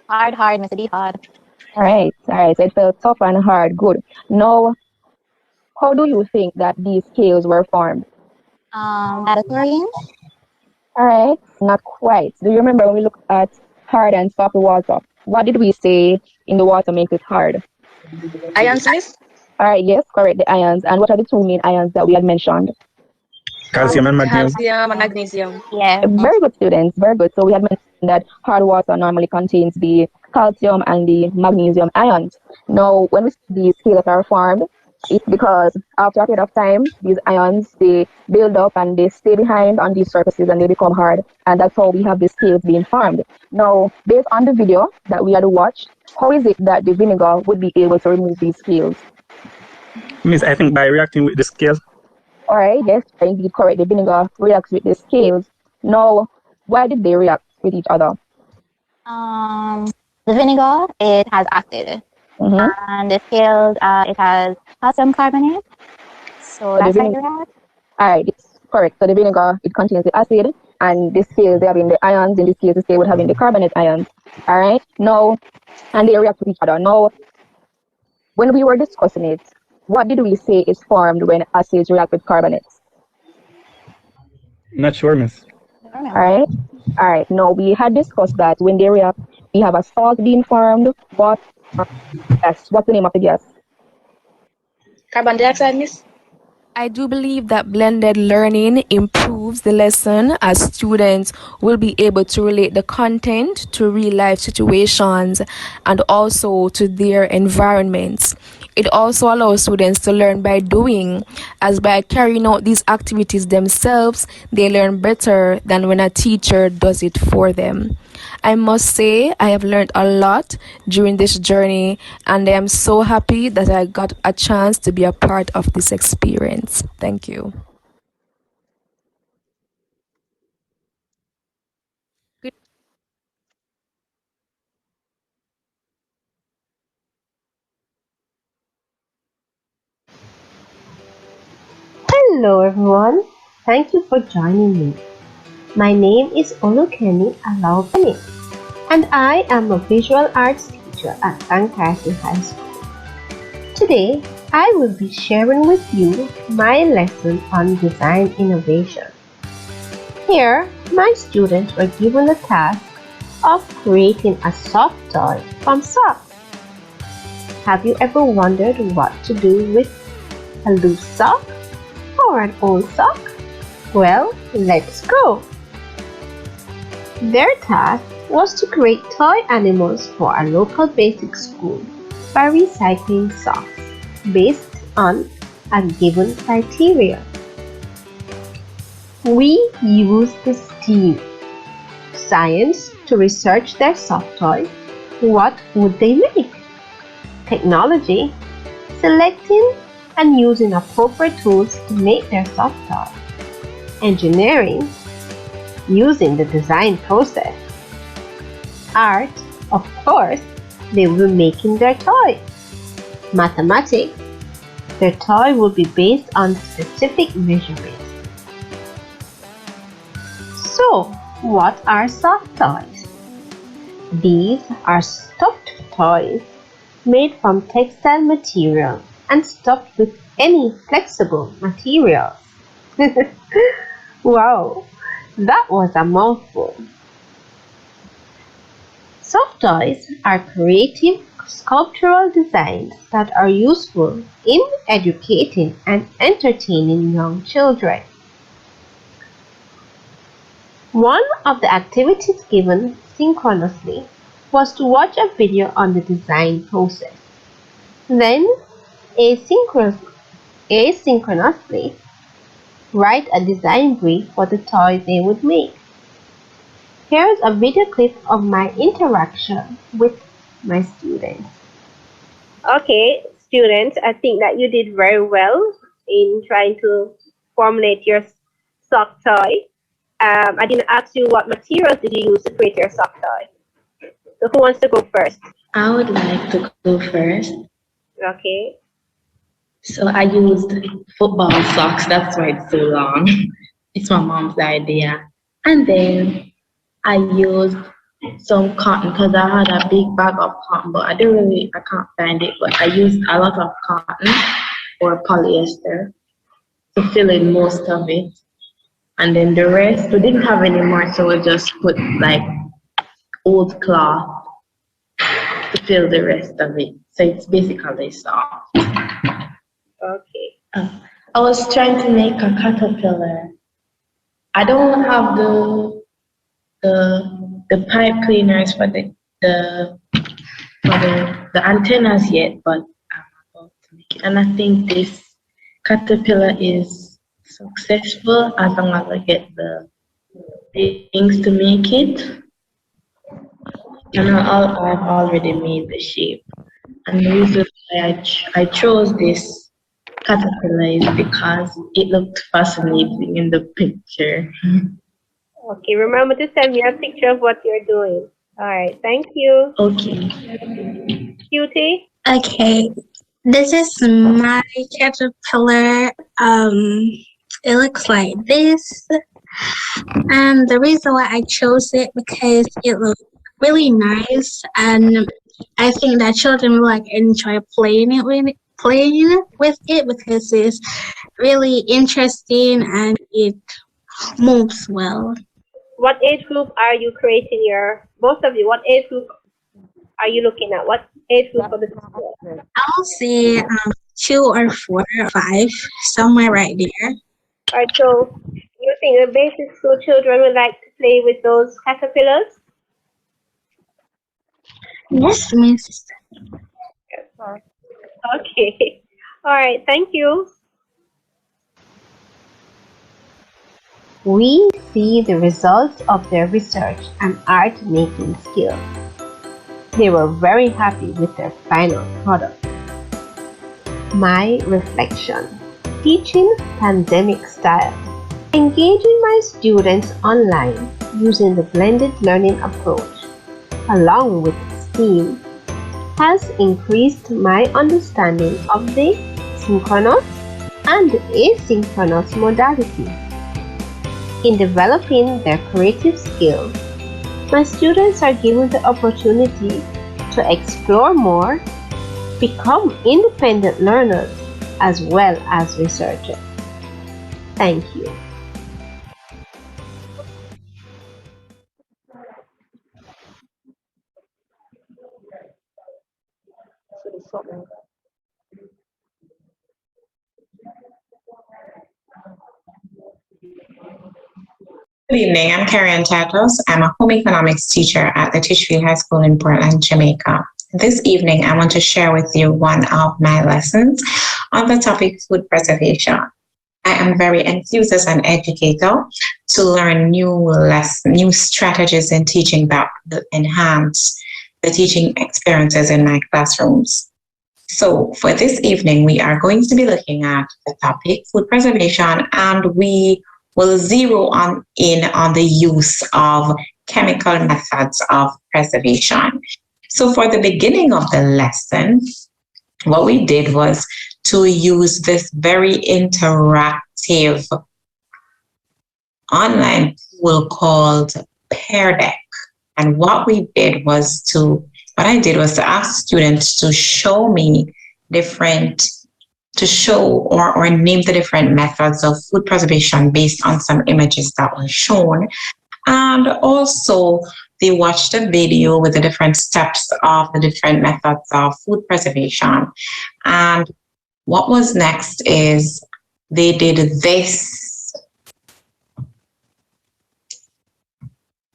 Hard, Mr. D, hard. All right. So it felt tough and hard. Good. Now, how do you think that these scales were formed? Laboratory. All right. Not quite. Do you remember when we looked at hard and soft water? What did we say in the water makes it hard? Ions, miss? All right. Yes, correct. The ions. And what are the two main ions that we had mentioned? Calcium and magnesium. Calcium and magnesium. Yeah. Very good, students. Very good. So we had mentioned that hard water normally contains the calcium and the magnesium ions. Now, when we see these scales are formed, it's because after a period of time, these ions, they build up and they stay behind on these surfaces and they become hard. And that's how we have the scales being formed. Now, based on the video that we had watched, how is it that the vinegar would be able to remove these scales? Miss, I think by reacting with the scales. All right, yes, indeed correct. The vinegar reacts with the scales. Now, why did they react with each other? The vinegar, it has acid. And the scales, it has calcium carbonate. So that's why they react. All right, it's correct. So the vinegar, it contains the acid, and the scales, they have in the ions. In this case, the scale would have in the carbonate ions. All right, now, and they react with each other. Now, when we were discussing it, what did we say is formed when acids react with carbonates? Not sure, miss. All right. No, we had discussed that when they react, we have a salt being formed. But yes, what's the name of the gas? Carbon dioxide, miss. I do believe that blended learning improves the lesson as students will be able to relate the content to real life situations and also to their environments. It also allows students to learn by doing, as by carrying out these activities themselves, they learn better than when a teacher does it for them. I must say I have learned a lot during this journey, and I am so happy that I got a chance to be a part of this experience. Thank you. Hello everyone, thank you for joining me. My name is Olukemi Alao-Bennett and I am a visual arts teacher at Caricature High School. Today, I will be sharing with you my lesson on design innovation. Here, my students were given the task of creating a soft toy from socks. Have you ever wondered what to do with a loose sock or an old sock? Well, let's go! Their task was to create toy animals for a local basic school by recycling socks based on a given criteria. We used the STEAM science to research their soft toy. What would they make? Technology, selecting and using appropriate tools to make their soft toy. Engineering, using the design process. Art, of course, they will be making their toy. Mathematics, their toy will be based on specific measurements. So, what are soft toys? These are stuffed toys made from textile material and stuffed with any flexible materials. Wow, that was a mouthful. Soft toys are creative sculptural designs that are useful in educating and entertaining young children. One of the activities given synchronously was to watch a video on the design process. Then, asynchronously, write a design brief for the toy they would make. Here's a video clip of my interaction with my students. Okay, students, I think that you did very well in trying to formulate your sock toy. I didn't ask you what materials did you use to create your sock toy. So who wants to go first? I would like to go first. Okay. So I used football socks, that's why it's so long. It's my mom's idea. And then I used some cotton because I had a big bag of cotton, but I can't find it, but I used a lot of cotton or polyester to fill in most of it. And then the rest, we didn't have any more, so we just put like old cloth to fill the rest of it. So it's basically soft. Okay. I was trying to make a caterpillar. I don't have the pipe cleaners for the antennas yet, but I'm about to make it. And I think this caterpillar is successful as long as I get the things to make it. And I've already made the shape. And the reason why I chose this caterpillar is because it looked fascinating in the picture. Okay, remember to send me a picture of what you're doing. All right, thank you. Okay. Cutie? Okay, this is my caterpillar. It looks like this. And the reason why I chose it because it looked really nice, and I think that children will like enjoy playing with it because it's really interesting and it moves well. What age group are you creating both of you, what age group are you looking at? What age group for the school? I'll say 2 or 4 or 5, somewhere right there. All right, so you think the basic school children would like to play with those caterpillars? Yes, miss. Okay. All right, thank you. We see the results of their research and art making skills. They were very happy with their final product. My reflection: teaching pandemic style. Engaging my students online using the blended learning approach, along with STEAM, has increased my understanding of the synchronous and asynchronous modality. In developing their creative skills, my students are given the opportunity to explore more, become independent learners, as well as researchers. Thank you. Good evening, I'm Kerry Ann-Titus. I'm a home economics teacher at the Tishfield High School in Portland, Jamaica. This evening, I want to share with you one of my lessons on the topic food preservation. I am very enthused as an educator to learn new strategies in teaching that will enhance the teaching experiences in my classrooms. So for this evening, we are going to be looking at the topic food preservation, and we will zero in on the use of chemical methods of preservation. So for the beginning of the lesson, what we did was to use this very interactive online tool called Pear Deck. And what I did was to ask students to show me or name the different methods of food preservation based on some images that were shown. And also they watched a video with the different steps of the different methods of food preservation. And what was next is they did this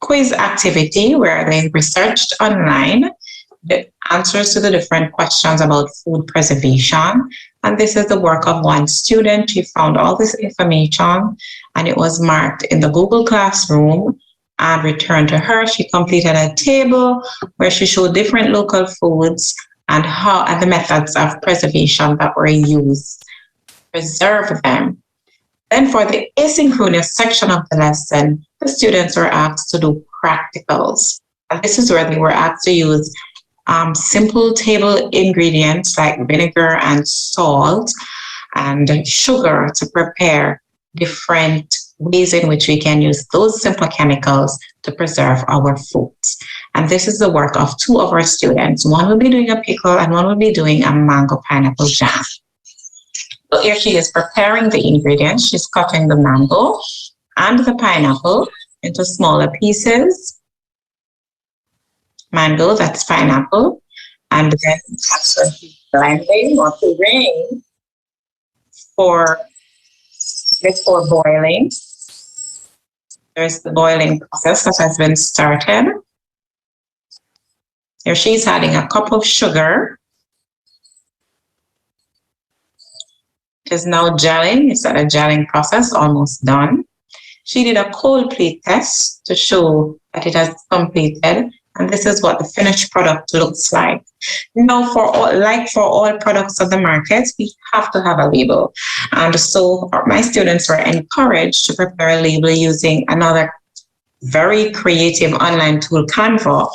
quiz activity where they researched online the answers to the different questions about food preservation. And this is the work of one student. She found all this information and it was marked in the Google Classroom and returned to her. She completed a table where she showed different local foods and how and the methods of preservation that were used to preserve them. Then for the asynchronous section of the lesson, the students were asked to do practicals. And this is where they were asked to use simple table ingredients like vinegar and salt and sugar to prepare different ways in which we can use those simple chemicals to preserve our foods. And this is the work of two of our students. One will be doing a pickle and one will be doing a mango pineapple jam. So here she is preparing the ingredients. She's cutting the mango and the pineapple into smaller pieces. Mango, that's pineapple. And then after blending or puree before boiling. There's the boiling process that has been started. Here she's adding a cup of sugar. It is now gelling. It's at a gelling process, almost done. She did a cold plate test to show that it has completed. And this is what the finished product looks like. Now, for all products of the market, we have to have a label. And so my students were encouraged to prepare a label using another very creative online tool, Canva.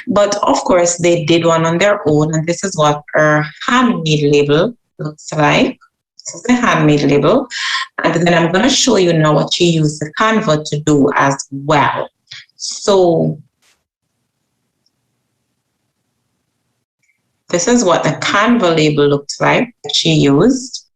But of course, they did one on their own. And this is what our handmade label looks like. This is the handmade label. And then I'm going to show you now what you use the Canva to do as well. So this is what the Canva label looks like that she used.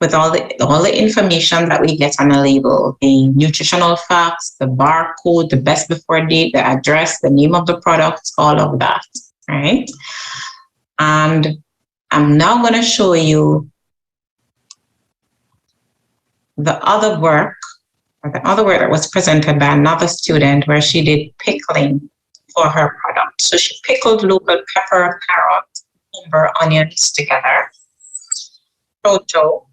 With all the information that we get on a label, the nutritional facts, the barcode, the best before date, the address, the name of the product, all of that, right? And I'm now going to show you the other work that was presented by another student where she did pickling for her product. So she pickled local pepper, carrot, cucumber, onions together. Tomato.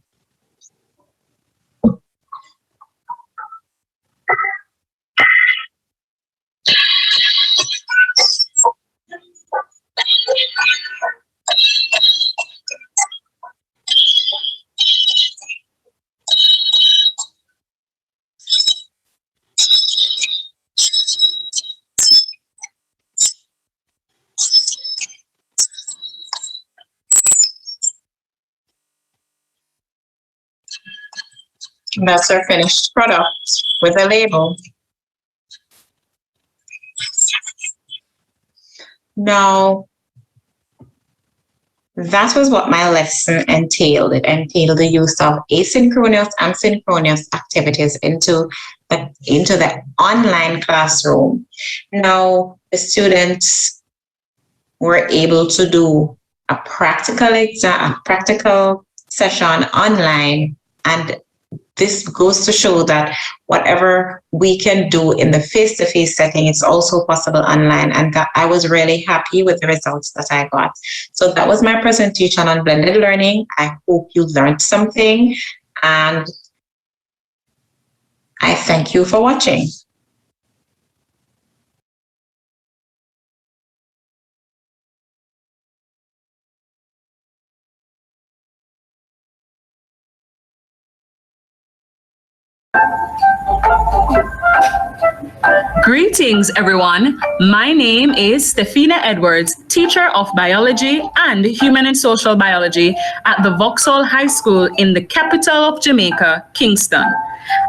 That's our finished product with a label. Now, that was what my lesson entailed. It entailed the use of asynchronous and synchronous activities into the online classroom. Now, the students were able to do a practical exam, a practical session online, and this goes to show that whatever we can do in the face-to-face setting, it's also possible online, and that I was really happy with the results that I got. So that was my presentation on blended learning. I hope you learned something, and I thank you for watching. Greetings, everyone. My name is Stefina Edwards, teacher of biology and human and social biology at the Vauxhall High School in the capital of Jamaica, Kingston.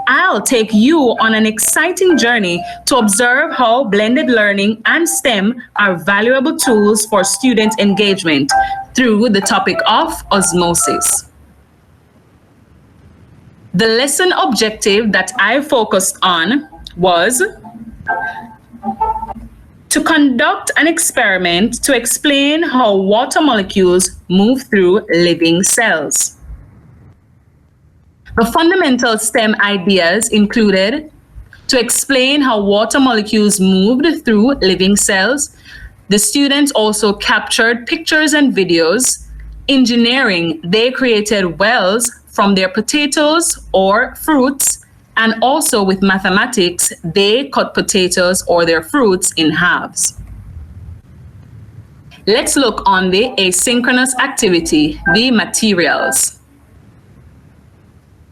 I'll take you on an exciting journey to observe how blended learning and STEM are valuable tools for student engagement through the topic of osmosis. The lesson objective that I focused on was to conduct an experiment to explain how water molecules move through living cells. The fundamental STEM ideas included to explain how water molecules moved through living cells. The students also captured pictures and videos. Engineering, they created wells from their potatoes or fruits, and also with mathematics, they cut potatoes or their fruits in halves. Let's look on the asynchronous activity, the materials.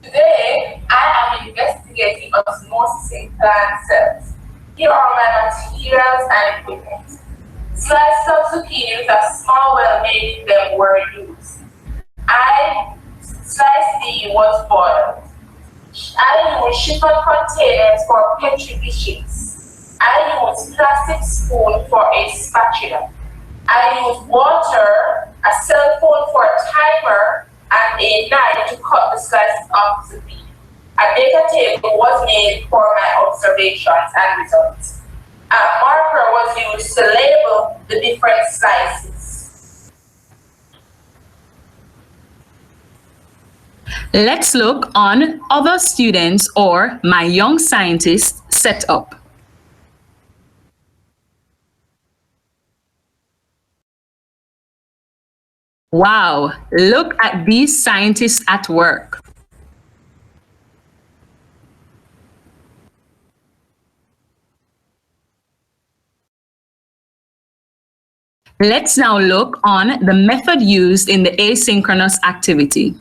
Today, I am investigating osmosis in plant cells. Here are my materials and equipment. Slices of zucchini with a small well made in them were used. Slice D was boiled. I used chiffon containers for petri dishes. I used plastic spoon for a spatula. I used water, a cell phone for a timer, and a knife to cut the slices of zucchini. A data table was made for my observations and results. A marker was used to label the different slices. Let's look on other students or my young scientist setup. Wow, look at these scientists at work. Let's now look on the method used in the asynchronous activity.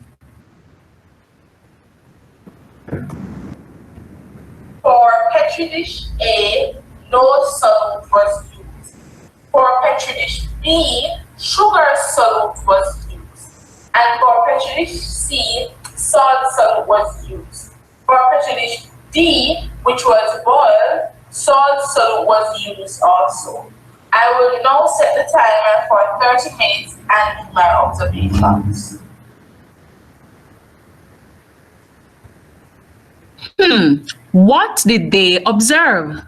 For petri dish A, no solute was used. For petri dish B, sugar solute was used. And for petri dish C, salt solute was used. For petri dish D, which was boiled, salt solute was used also. I will now set the timer for 30 minutes and do my observations. What did they observe?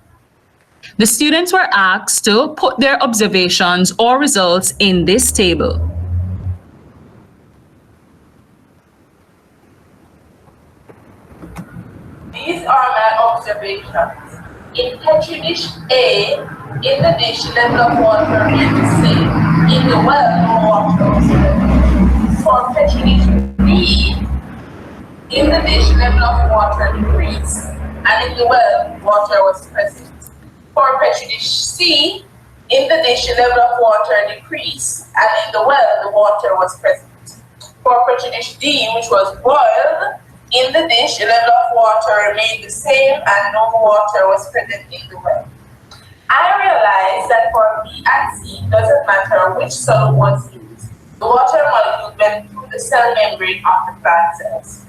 The students were asked to put their observations or results in this table. These are my observations. In petri dish A, in the dish, level of water remained the same. In the well, no water was present. For petri dish B, in the dish, level of water decreased, and in the well, water was present. For petri dish C, in the dish, level of water decreased, and in the well, the water was present. For petri dish D, which was boiled, in the dish, the level of water remained the same and no water was present in the well. I realized that for B and C, it doesn't matter which solute was used. The water molecule went through the cell membrane of the plant cells.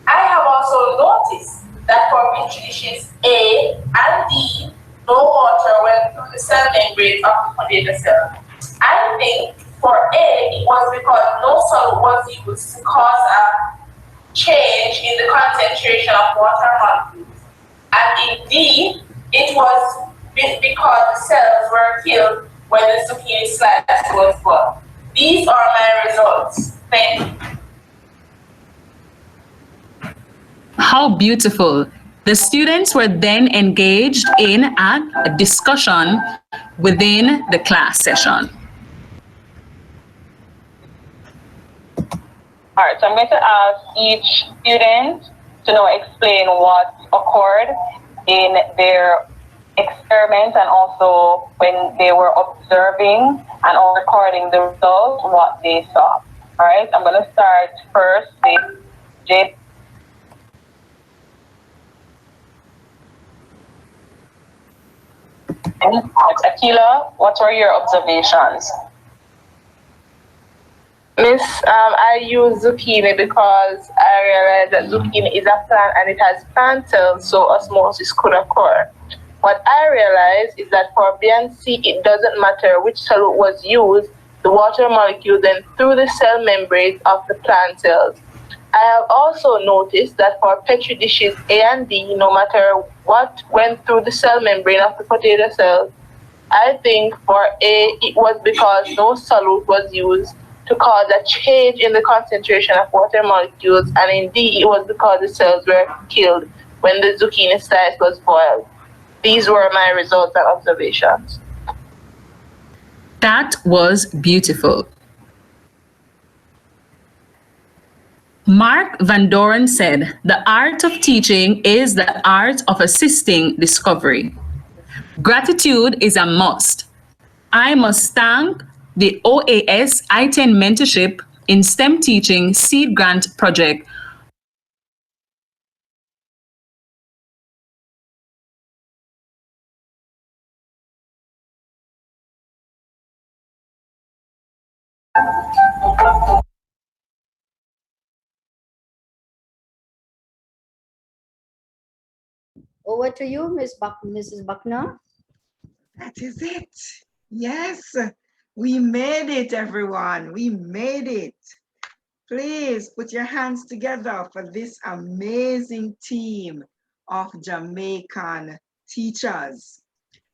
I have also noticed that for petri dishes A and D, no water went through the cell membrane of the potato cell. I think for A, it was because no solute was used to cause a change in the concentration of water molecules. And in D, it was because the cells were killed when the zucchini slice was boiled. These are my results. Thank you. How beautiful. The students were then engaged in a discussion within the class session. All right, so I'm going to ask each student to now explain what occurred in their experiment and also when they were observing and all recording the results, what they saw. All right, I'm going to start first with Jade. Akila, what were your observations? Miss, I use zucchini because I realized that zucchini is a plant and it has plant cells, so osmosis could occur. What I realized is that for B and C, it doesn't matter which solute was used, the water molecule then through the cell membranes of the plant cells. I have also noticed that for petri dishes A and D, no matter what went through the cell membrane of the potato cells, I think for A, it was because no solute was used to cause a change in the concentration of water molecules, and indeed it was because the cells were killed when the zucchini slice was boiled. These were my results and observations. That was beautiful. Mark Van Doren said, "The art of teaching is the art of assisting discovery." Gratitude is a must. I must thank the OAS I-10 Mentorship in STEM Teaching Seed Grant Project. Over to you, Mrs. Buckner. That is it. Yes, we made it, everyone. We made it. Please put your hands together for this amazing team of Jamaican teachers.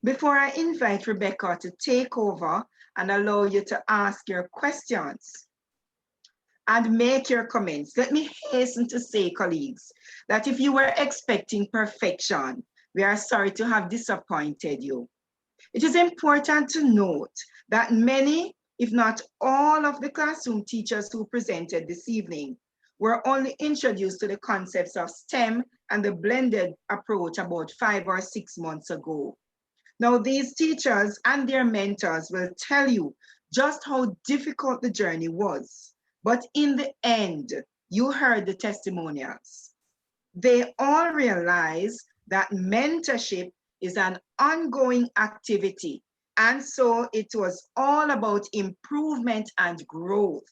Before I invite Rebecca to take over and allow you to ask your questions and make your comments, let me hasten to say, colleagues, that if you were expecting perfection, we are sorry to have disappointed you. It is important to note that many, if not all, of the classroom teachers who presented this evening were only introduced to the concepts of STEM and the blended approach about 5 or 6 months ago. Now, these teachers and their mentors will tell you just how difficult the journey was. But in the end, you heard the testimonials. They all realize that mentorship is an ongoing activity. And so it was all about improvement and growth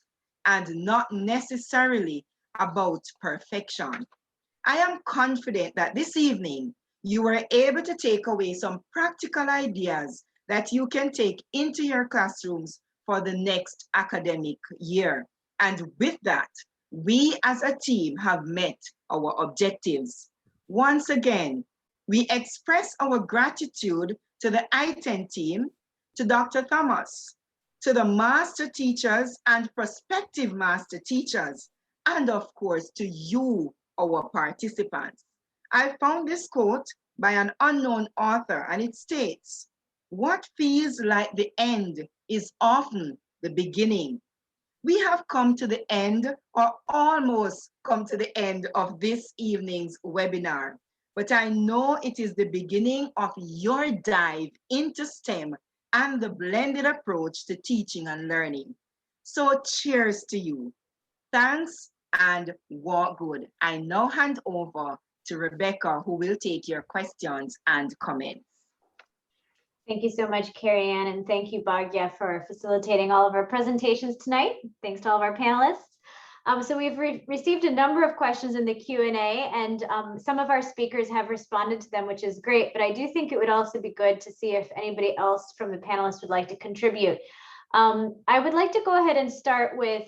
and not necessarily about perfection. I am confident that this evening you were able to take away some practical ideas that you can take into your classrooms for the next academic year. And with that, we as a team have met our objectives. Once again, we express our gratitude to the I-10 team, to Dr. Thomas, to the master teachers and prospective master teachers, and of course to you, our participants. I found this quote by an unknown author, and it states, "What feels like the end is often the beginning." We have come to the end, or almost come to the end, of this evening's webinar, but I know it is the beginning of your dive into STEM and the blended approach to teaching and learning. So cheers to you. Thanks and walk good. I now hand over to Rebecca, who will take your questions and comments. Thank you so much, Kerry Ann, and thank you, Bhagya, for facilitating all of our presentations tonight. Thanks to all of our panelists. So we've received a number of questions in the Q&A, and some of our speakers have responded to them, which is great, but I do think it would also be good to see if anybody else from the panelists would like to contribute. I would like to go ahead and start with,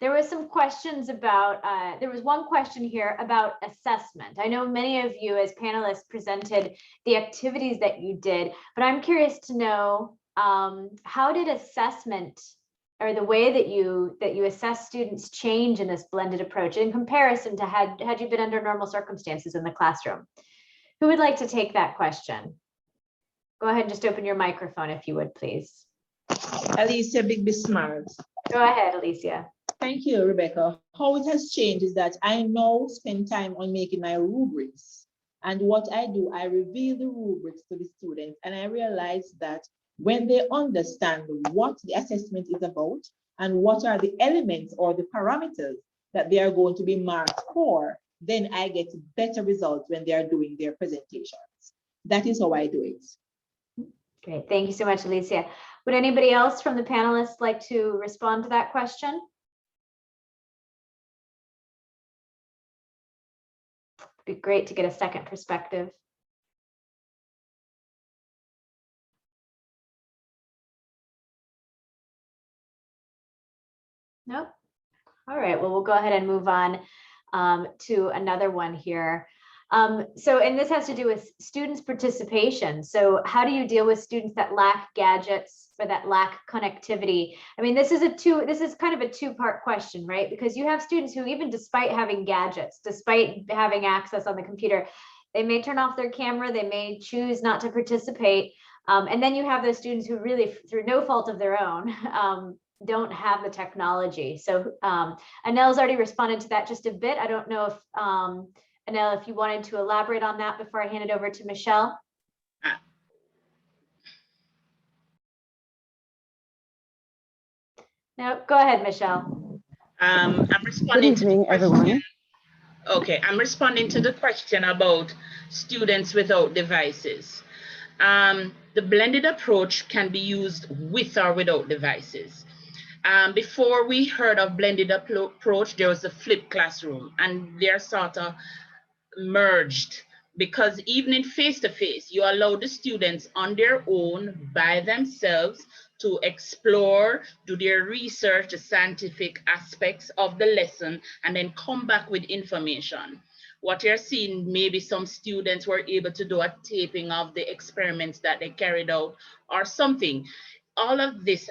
there was some questions about, there was one question here about assessment. I know many of you as panelists presented the activities that you did, but I'm curious to know, how did assessment, or the way that you assess students, change in this blended approach in comparison to had you been under normal circumstances in the classroom? Who would like to take that question? Go ahead and just open your microphone if you would, please. Alicea Bigby smiles. Go ahead, Alicea. Thank you, Rebecca. How it has changed is that I now spend time on making my rubrics. And what I do, I reveal the rubrics to the students, and I realize that when they understand what the assessment is about and what are the elements or the parameters that they are going to be marked for, then I get better results when they are doing their presentations. That is how I do it. Great, thank you so much, Alicea. Would anybody else from the panelists like to respond to that question? It'd be great to get a second perspective. Nope. All right, well, we'll go ahead and move on to another one here. And this has to do with students' participation. So how do you deal with students that lack gadgets or that lack connectivity? I mean, this is kind of a two-part question, right? Because you have students who, even despite having gadgets, despite having access on the computer, they may turn off their camera, they may choose not to participate. And then you have those students who really, through no fault of their own, don't have the technology. So Anel's already responded to that just a bit. I don't know if Anel, if you wanted to elaborate on that before I hand it over to Michelle. No, go ahead, Michelle. I'm responding to the question. Okay, I'm responding to the question about students without devices. The blended approach can be used with or without devices. Before we heard of blended approach, there was the flipped classroom, and they're sort of merged, because even in face-to-face, you allow the students on their own, by themselves, to explore, do their research, the scientific aspects of the lesson, and then come back with information. What you're seeing, maybe some students were able to do a taping of the experiments that they carried out or something. All of this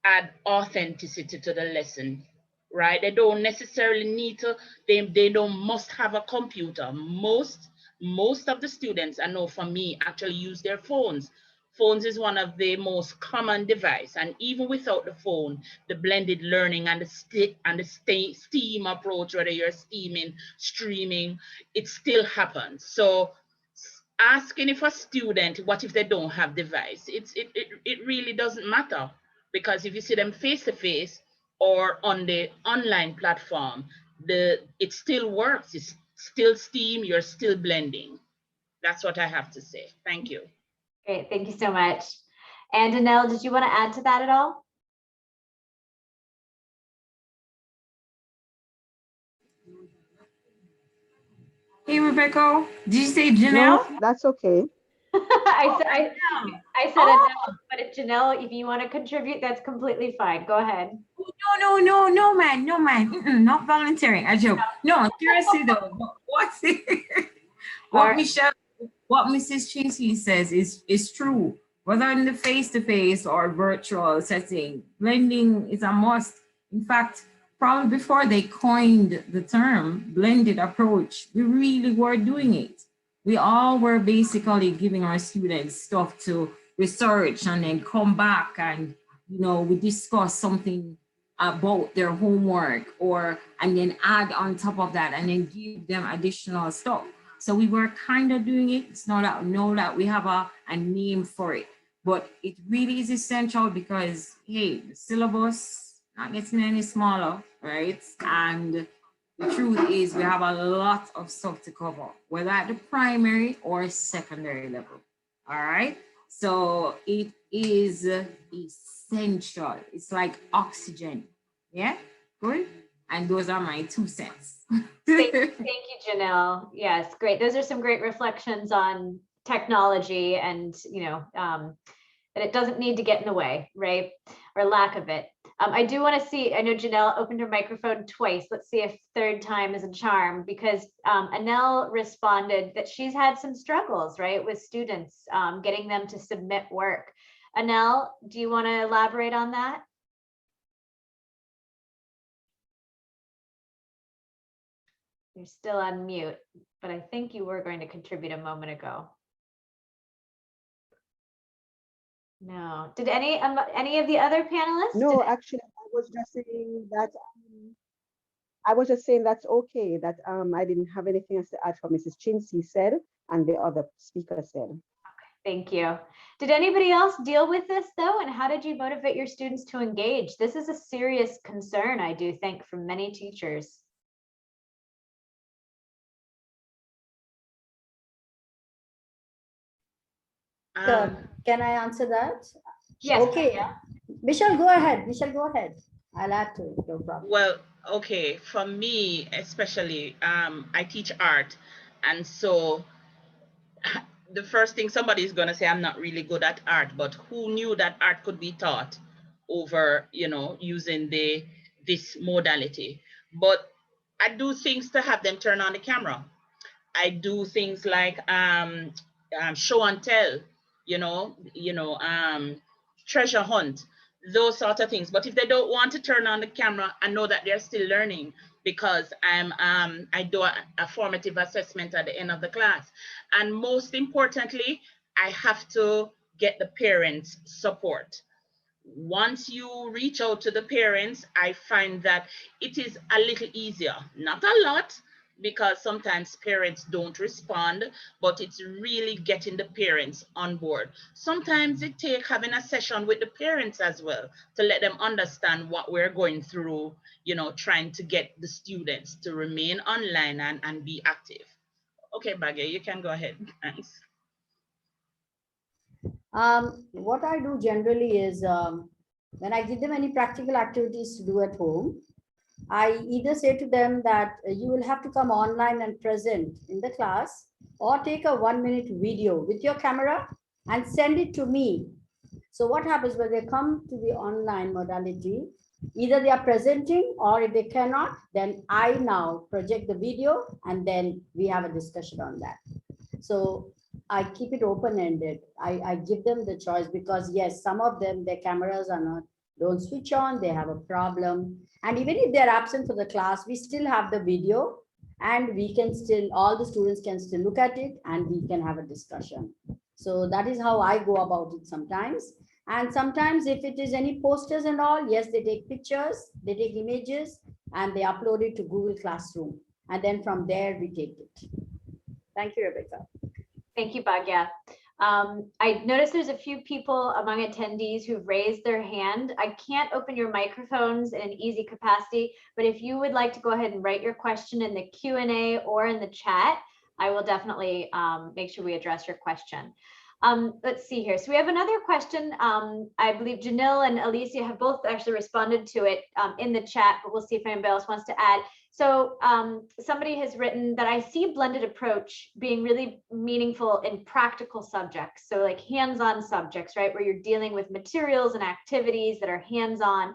add authenticity to the lesson, right? They don't necessarily need to, they don't must have a computer. Most of the students, I know for me, actually use their phones. Phones is one of the most common device, and even without the phone, the blended learning and the STEAM approach, whether you're steaming, streaming, it still happens. So asking if a student, what if they don't have device? It really doesn't matter, because if you see them face to face or on the online platform, it still works. It's still STEAM, you're still blending. That's what I have to say. Thank you. Great, thank you so much. And Janelle, did you want to add to that at all? Hey, Rebecca, did you say Janelle? No, that's okay. I said Janelle, but if Janelle, if you want to contribute, that's completely fine. Go ahead. No, man, not volunteering. I joke. No, seriously though, what Mrs. Tracy says is true. Whether in the face-to-face or virtual setting, blending is a must. In fact, probably before they coined the term blended approach, we really were doing it. We all were basically giving our students stuff to research and then come back and, you know, we discuss something about their homework and then add on top of that and then give them additional stuff. So we were kind of doing it. It's not that we have a name for it, but it really is essential because, hey, the syllabus not getting any smaller, right? And the truth is we have a lot of stuff to cover, whether at the primary or secondary level, all right? So it is essential. It's like oxygen, yeah? Good? And those are my 2 cents. Thank you, Janelle. Yes, great. Those are some great reflections on technology and, you know, that it doesn't need to get in the way, right? Or lack of it. I do want to see, I know Janelle opened her microphone twice. Let's see if third time is a charm, because Anel responded that she's had some struggles, right, with students, getting them to submit work. Anel, do you want to elaborate on that? You're still on mute, but I think you were going to contribute a moment ago. No. Did any of the other panelists? No, actually, I was just saying that I was just saying that's okay. That I didn't have anything else to add for Mrs. Chinsey said and the other speaker said. Okay, thank you. Did anybody else deal with this though? And how did you motivate your students to engage? This is a serious concern, I do think, from many teachers. Can I answer that? Yes. Okay. Yeah. Michelle, go ahead. Michelle, go ahead. I'll add to it. No problem. Well, okay. For me, especially, I teach art. And so the first thing somebody is going to say, I'm not really good at art, but who knew that art could be taught over, you know, using this modality? But I do things to have them turn on the camera. I do things like show and tell, treasure hunt, those sort of things. But if they don't want to turn on the camera, I know that they're still learning, because I do a formative assessment at the end of the class. And most importantly, I have to get the parents' support. Once you reach out to the parents, I find that it is a little easier, not a lot, because sometimes parents don't respond, but it's really getting the parents on board. Sometimes it takes having a session with the parents as well to let them understand what we're going through, trying to get the students to remain online and be active. Okay, Bagay, you can go ahead. Thanks. What I do generally is when I give them any practical activities to do at home, I either say to them that you will have to come online and present in the class, or take a 1-minute video with your camera and send it to me. So what happens when they come to the online modality, either they are presenting, or if they cannot, then I now project the video and then we have a discussion on that. So I keep it open-ended. I give them the choice, because yes, some of them, their cameras don't switch on, they have a problem. And even if they're absent for the class, we still have the video, and we can still, all the students can still look at it and we can have a discussion. So that is how I go about it sometimes. And sometimes if it is any posters and all, yes, they take pictures, they take images, and they upload it to Google Classroom. And then from there we take it. Thank you, Rebecca. Thank you, Bhagya. I noticed there's a few people among attendees who've raised their hand. I can't open your microphones in an easy capacity, but if you would like to go ahead and write your question in the Q&A or in the chat, I will definitely make sure we address your question. Let's see here. So we have another question. I believe Janille and Alicea have both actually responded to it in the chat, but we'll see if anybody else wants to add. So somebody has written that I see blended approach being really meaningful in practical subjects. So like hands-on subjects, right? Where you're dealing with materials and activities that are hands-on.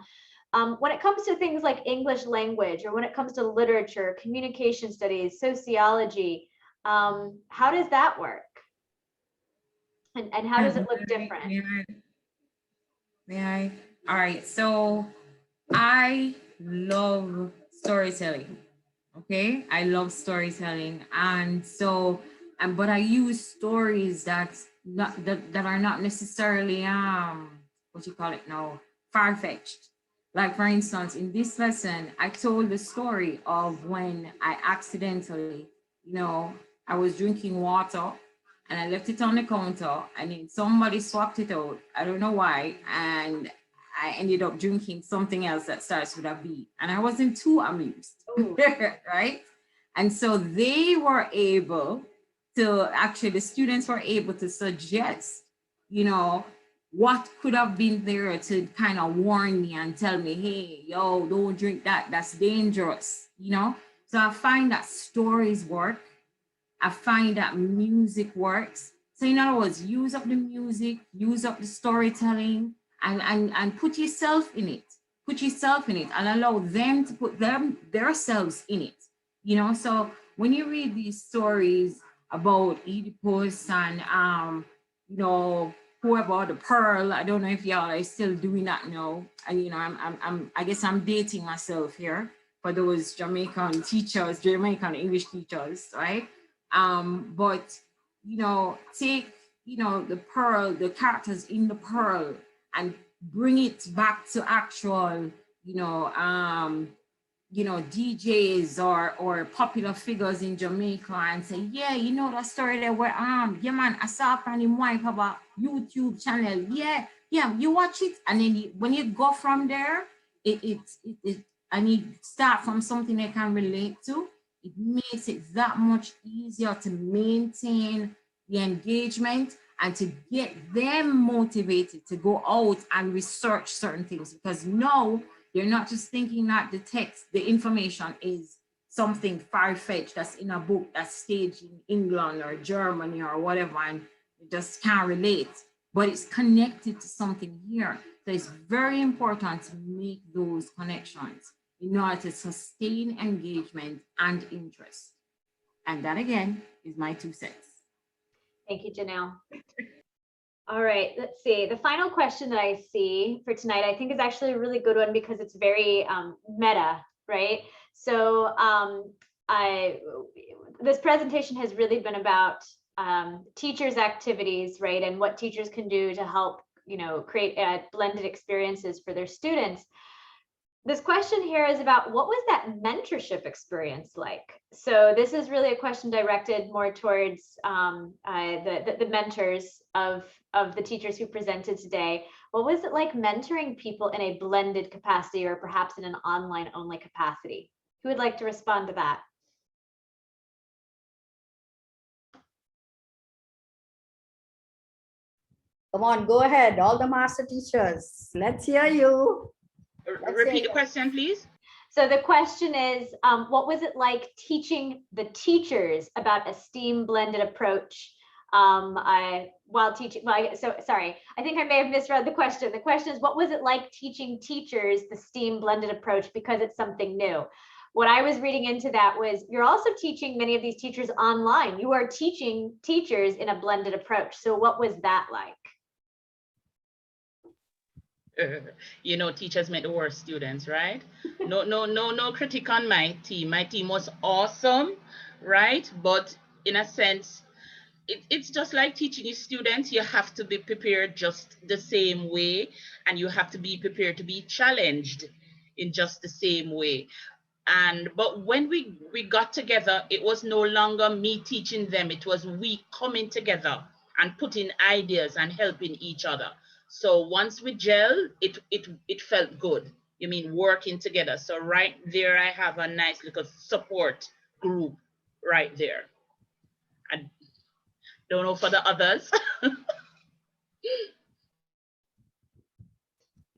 When it comes to things like English language, or when it comes to literature, communication studies, sociology, how does that work? And how does it look different? May I? All right, so I love storytelling. Okay, I love storytelling, and so, but I use stories that are not necessarily what you call it now, far-fetched. Like for instance, in this lesson, I told the story of when I accidentally, I was drinking water and I left it on the counter, and then somebody swapped it out. I don't know why, and I ended up drinking something else that starts with a B, and I wasn't too amused, right? And so they were able to, actually the students were able to suggest, what could have been there to kind of warn me and tell me, hey, yo, don't drink that, that's dangerous, So I find that stories work. I find that music works. So in other words, use up the music, use up the storytelling, and put yourself in it. Put yourself in it and allow them to put themselves in it. So when you read these stories about Oedipus and whoever, the Pearl, I don't know if y'all are still doing that now. And I guess I'm dating myself here for those Jamaican teachers, Jamaican English teachers, right? But take the Pearl, the characters in the Pearl, and bring it back to actual DJs or popular figures in Jamaica, and say, yeah, that story there where yeah man, I saw from him wife have a YouTube channel, yeah, you watch it, and then when you go from there, and you start from something they can relate to, it makes it that much easier to maintain the engagement and to get them motivated to go out and research certain things, because now they're not just thinking that the text, the information is something far-fetched that's in a book that's staged in England or Germany or whatever, and you just can't relate, but it's connected to something here. So it's very important to make those connections in order to sustain engagement and interest. And that again is my 2 cents. Thank you, Janelle. All right, let's see. The final question that I see for tonight, I think is actually a really good one because it's very meta, right? So this presentation has really been about teachers' activities, right? And what teachers can do to help, create blended experiences for their students. This question here is about what was that mentorship experience like? So this is really a question directed more towards the mentors of the teachers who presented today. What was it like mentoring people in a blended capacity or perhaps in an online only capacity? Who would like to respond to that? Come on, go ahead. All the master teachers. Let's hear you. Repeat the question, please. So the question is, what was it like teaching the teachers about a STEAM blended approach while teaching? So sorry, I think I may have misread the question. The question is, what was it like teaching teachers the STEAM blended approach because it's something new? What I was reading into that was you're also teaching many of these teachers online. You are teaching teachers in a blended approach. So what was that like? Teachers make the worst students, right? No critique on my team. My team was awesome, right? But in a sense, it's just like teaching your students. You have to be prepared just the same way, and you have to be prepared to be challenged in just the same way. But when we got together, it was no longer me teaching them. It was we coming together and putting ideas and helping each other. So once we gel, it felt good. You mean working together. So right there, I have a nice little support group right there. I don't know for the others.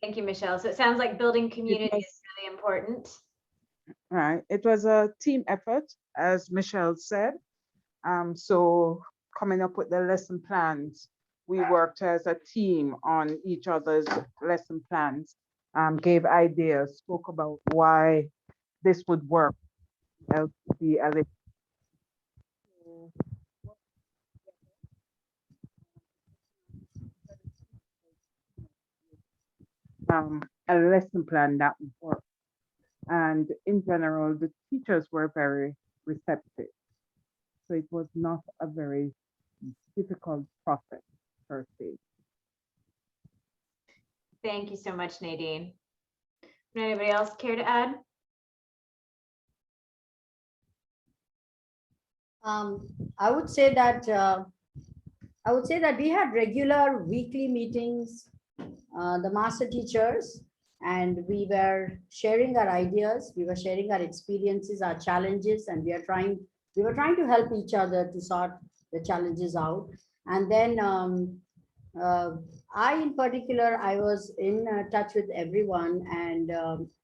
Thank you, Michelle. So it sounds like building community is really important. Right. It was a team effort, as Michelle said. So coming up with the lesson plans, we worked as a team on each other's lesson plans, gave ideas, spoke about why this would work. LCD, a lesson plan that would work. And in general, the teachers were very receptive. So it was not a very difficult process per se. Thank you so much, Nadine. Would anybody else care to add? I would say that we had regular weekly meetings, the master teachers, and we were sharing our ideas, we were sharing our experiences, our challenges, and we were trying to help each other to sort the challenges out. And then I, in particular, I was in touch with everyone, and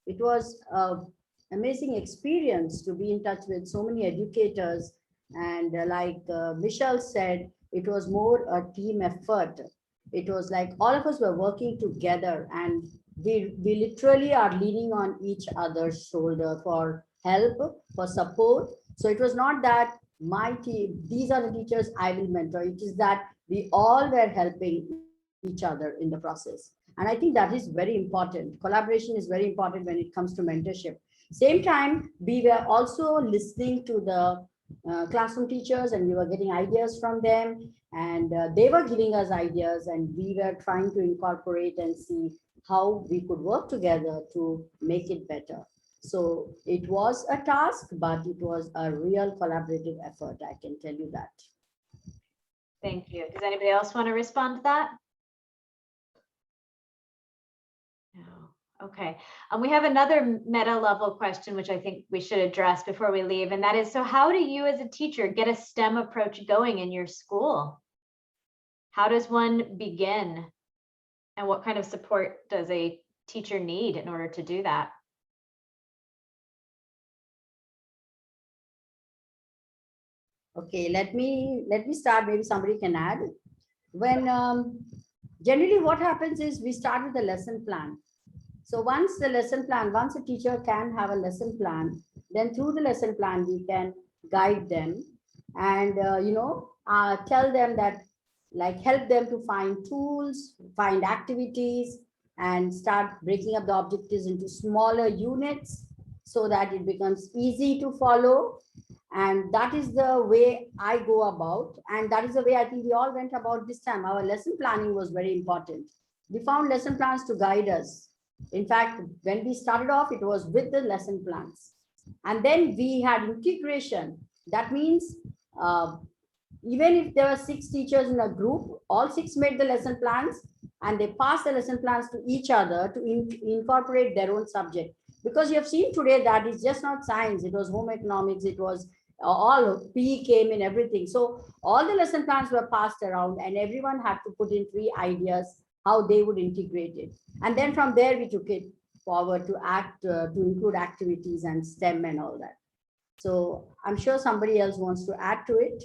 it was an amazing experience to be in touch with so many educators. And like Michelle said, it was more a team effort. It was like all of us were working together, and we literally are leaning on each other's shoulder for help, for support. So it was not that my team, these are the teachers I will mentor. It is that we all were helping each other in the process. And I think that is very important. Collaboration is very important when it comes to mentorship. Same time, we were also listening to the classroom teachers, and we were getting ideas from them, and they were giving us ideas, and we were trying to incorporate and see how we could work together to make it better. So it was a task, but it was a real collaborative effort, I can tell you that. Thank you. Does anybody else want to respond to that? No. Okay. We have another meta level question, which I think we should address before we leave. And that is, so how do you as a teacher get a STEM approach going in your school? How does one begin? And what kind of support does a teacher need in order to do that? Okay, let me start. Maybe somebody can add. When generally what happens is we start with a lesson plan. So once a teacher can have a lesson plan, then through the lesson plan, we can guide them, and tell them that, like, help them to find tools, find activities, and start breaking up the objectives into smaller units so that it becomes easy to follow. And that is the way I go about, and that is the way I think we all went about this time. Our lesson planning was very important. We found lesson plans to guide us. In fact, when we started off, it was with the lesson plans. And then we had integration. That means even if there were 6 teachers in a group, all 6 made the lesson plans and they passed the lesson plans to each other to incorporate their own subject. Because you have seen today that it's just not science, it was home economics, it was all PE came in, everything. So all the lesson plans were passed around and everyone had to put in 3 ideas how they would integrate it. And then from there, we took it forward to include activities and STEM and all that. So I'm sure somebody else wants to add to it.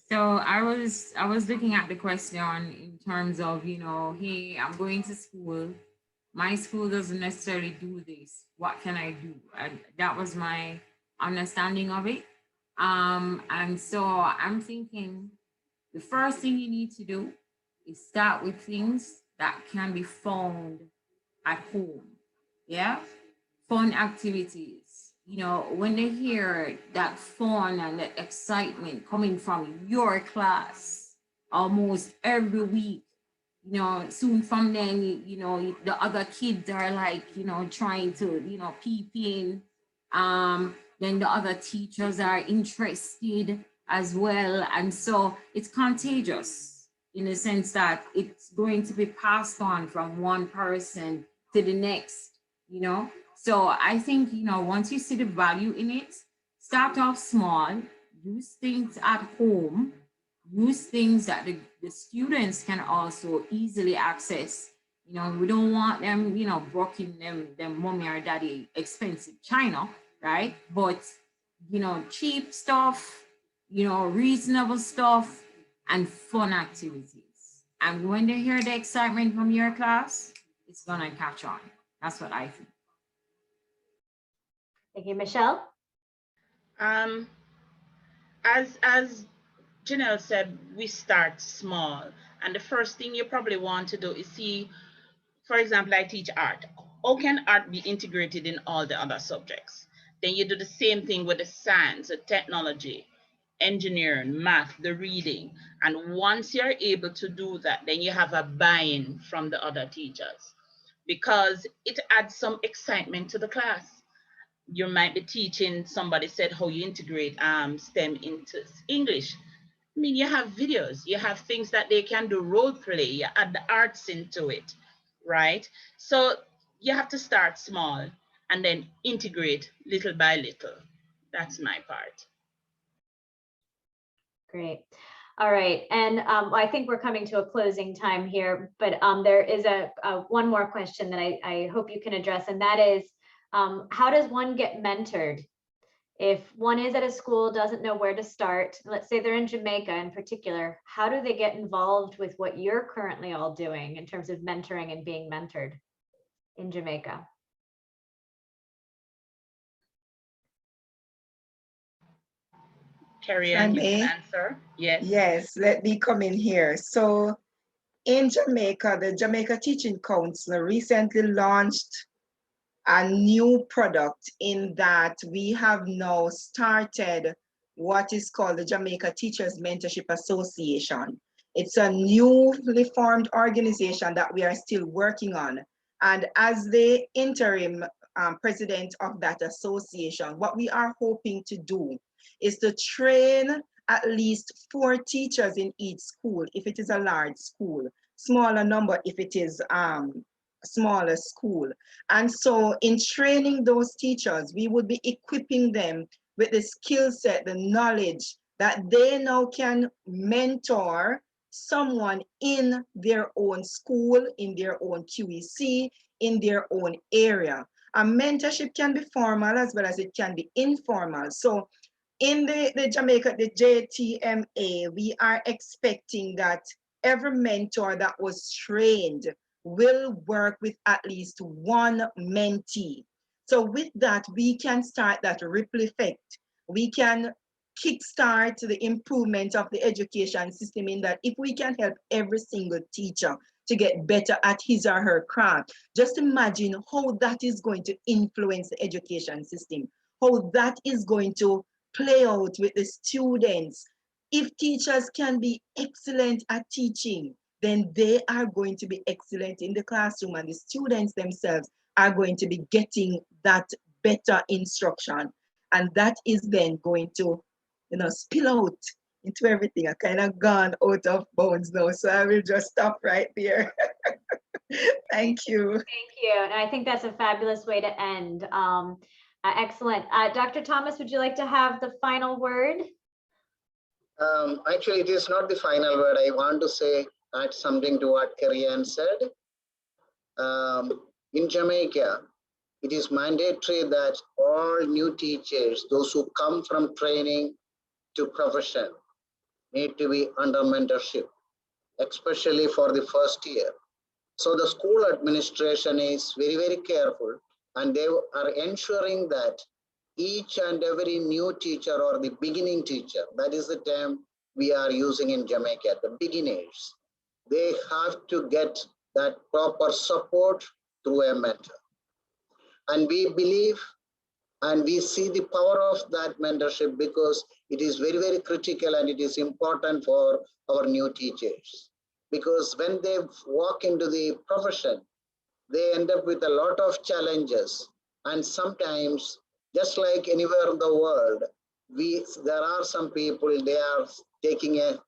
So I was looking at the question in terms of, hey, I'm going to school. My school doesn't necessarily do this. What can I do? And that was my understanding of it. And so I'm thinking the first thing you need to do is start with things that can be found at home. Yeah, fun activities. When they hear that fun and that excitement coming from your class almost every week, soon from then, the other kids are like, trying to, peep in. Then the other teachers are interested as well. And so it's contagious in the sense that it's going to be passed on from one person to the next, So I think, once you see the value in it, start off small, use things at home, use things that the students can also easily access. We don't want them, brocking them mommy or daddy expensive china, right? But, cheap stuff, reasonable stuff and fun activities. And when they hear the excitement from your class, it's gonna catch on. That's what I think. Thank you, Michelle. As Janelle said, we start small. And the first thing you probably want to do is see, for example, I teach art. How can art be integrated in all the other subjects? Then you do the same thing with the science, the technology, engineering, math, the reading. And once you're able to do that, then you have a buy-in from the other teachers because it adds some excitement to the class. You might be teaching, somebody said how you integrate STEM into English. I mean, you have videos, you have things that they can do, role play, you add the arts into it, right? So you have to start small and then integrate little by little. That's my part. Great. All right. And I think we're coming to a closing time here, but there is one more question that I hope you can address, and that is, how does one get mentored? If one is at a school, doesn't know where to start, let's say they're in Jamaica in particular, how do they get involved with what you're currently all doing in terms of mentoring and being mentored in Jamaica? Kerry Ann, you can answer. Yes. Yes, let me come in here. So in Jamaica, the Jamaica Teaching Council recently launched a new product in that we have now started what is called the Jamaica Teachers Mentorship Association. It's a newly formed organization that we are still working on. And as the interim president of that association, what we are hoping to do is to train at least 4 teachers in each school, if it is a large school, smaller number if it is smaller school. And so in training those teachers, we would be equipping them with the skill set, the knowledge that they now can mentor someone in their own school, in their own QEC, in their own area. A mentorship can be formal as well as it can be informal. So in the Jamaica, the JTMA, we are expecting that every mentor that was trained will work with at least one mentee. So with that, we can start that ripple effect. We can kickstart the improvement of the education system in that if we can help every single teacher to get better at his or her craft, just imagine how that is going to influence the education system, how that is going to play out with the students. If teachers can be excellent at teaching, then they are going to be excellent in the classroom, and the students themselves are going to be getting that better instruction. And that is then going to, spill out into everything. I kind of gone out of bounds now, so I will just stop right there. Thank you. Thank you. And I think that's a fabulous way to end. Excellent. Dr. Thomas, would you like to have the final word? Actually, it is not the final word. I want to add something to what Kerry Ann said. In Jamaica, it is mandatory that all new teachers, those who come from training to profession, need to be under mentorship, especially for the first year. So the school administration is very, very careful, and they are ensuring that each and every new teacher or the beginning teacher, that is the term we are using in Jamaica, the beginners, they have to get that proper support through a mentor. And we believe and we see the power of that mentorship because it is very, very critical and it is important for our new teachers. Because when they walk into the profession, they end up with a lot of challenges. And sometimes, just like anywhere in the world, there are some people, they are taking a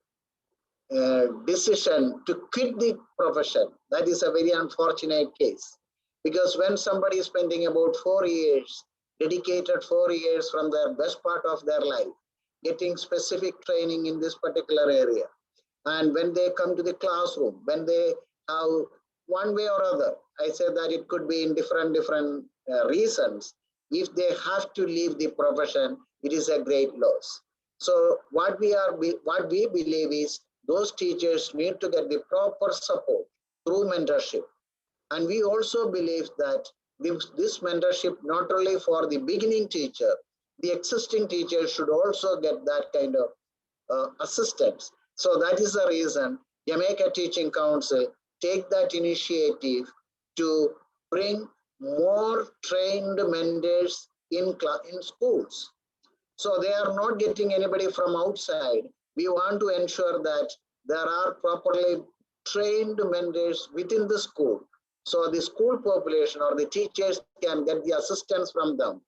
decision to quit the profession. That is a very unfortunate case. Because when somebody is spending about 4 years, dedicated 4 years from their best part of their life, getting specific training in this particular area, and when they come to the classroom, when they have one way or other, I say that it could be in different reasons, if they have to leave the profession, it is a great loss. So what we believe is those teachers need to get the proper support through mentorship. And we also believe that this mentorship, not only for the beginning teacher, the existing teacher should also get that kind of assistance. So that is the reason Jamaica Teaching Council take that initiative to bring more trained mentors in schools. So they are not getting anybody from outside. We want to ensure that there are properly trained mentors within the school. So the school population or the teachers can get the assistance from them.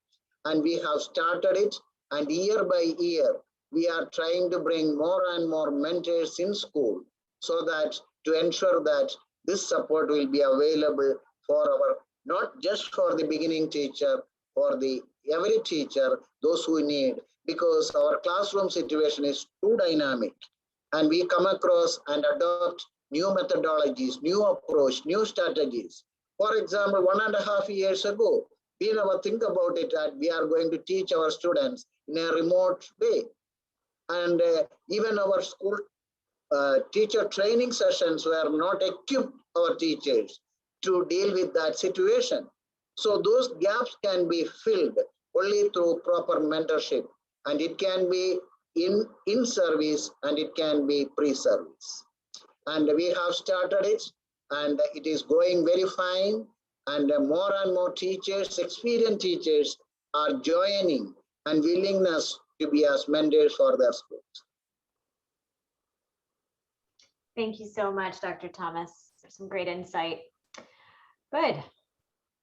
And we have started it, and year by year, we are trying to bring more and more mentors in school so that to ensure that this support will be available for our, not just for the beginning teacher, for every teacher, those who need, because our classroom situation is too dynamic and we come across and adopt new methodologies, new approach, new strategies. For example, 1.5 years ago, we never think about it that we are going to teach our students in a remote way. And even our school teacher training sessions were not equipped our teachers to deal with that situation. So those gaps can be filled only through proper mentorship, and it can be in service and it can be pre-service. And we have started it, and it is going very fine. And more teachers, experienced teachers, are joining and willingness to be as mentors for their schools. Thank you so much, Dr. Thomas, for some great insight. Good.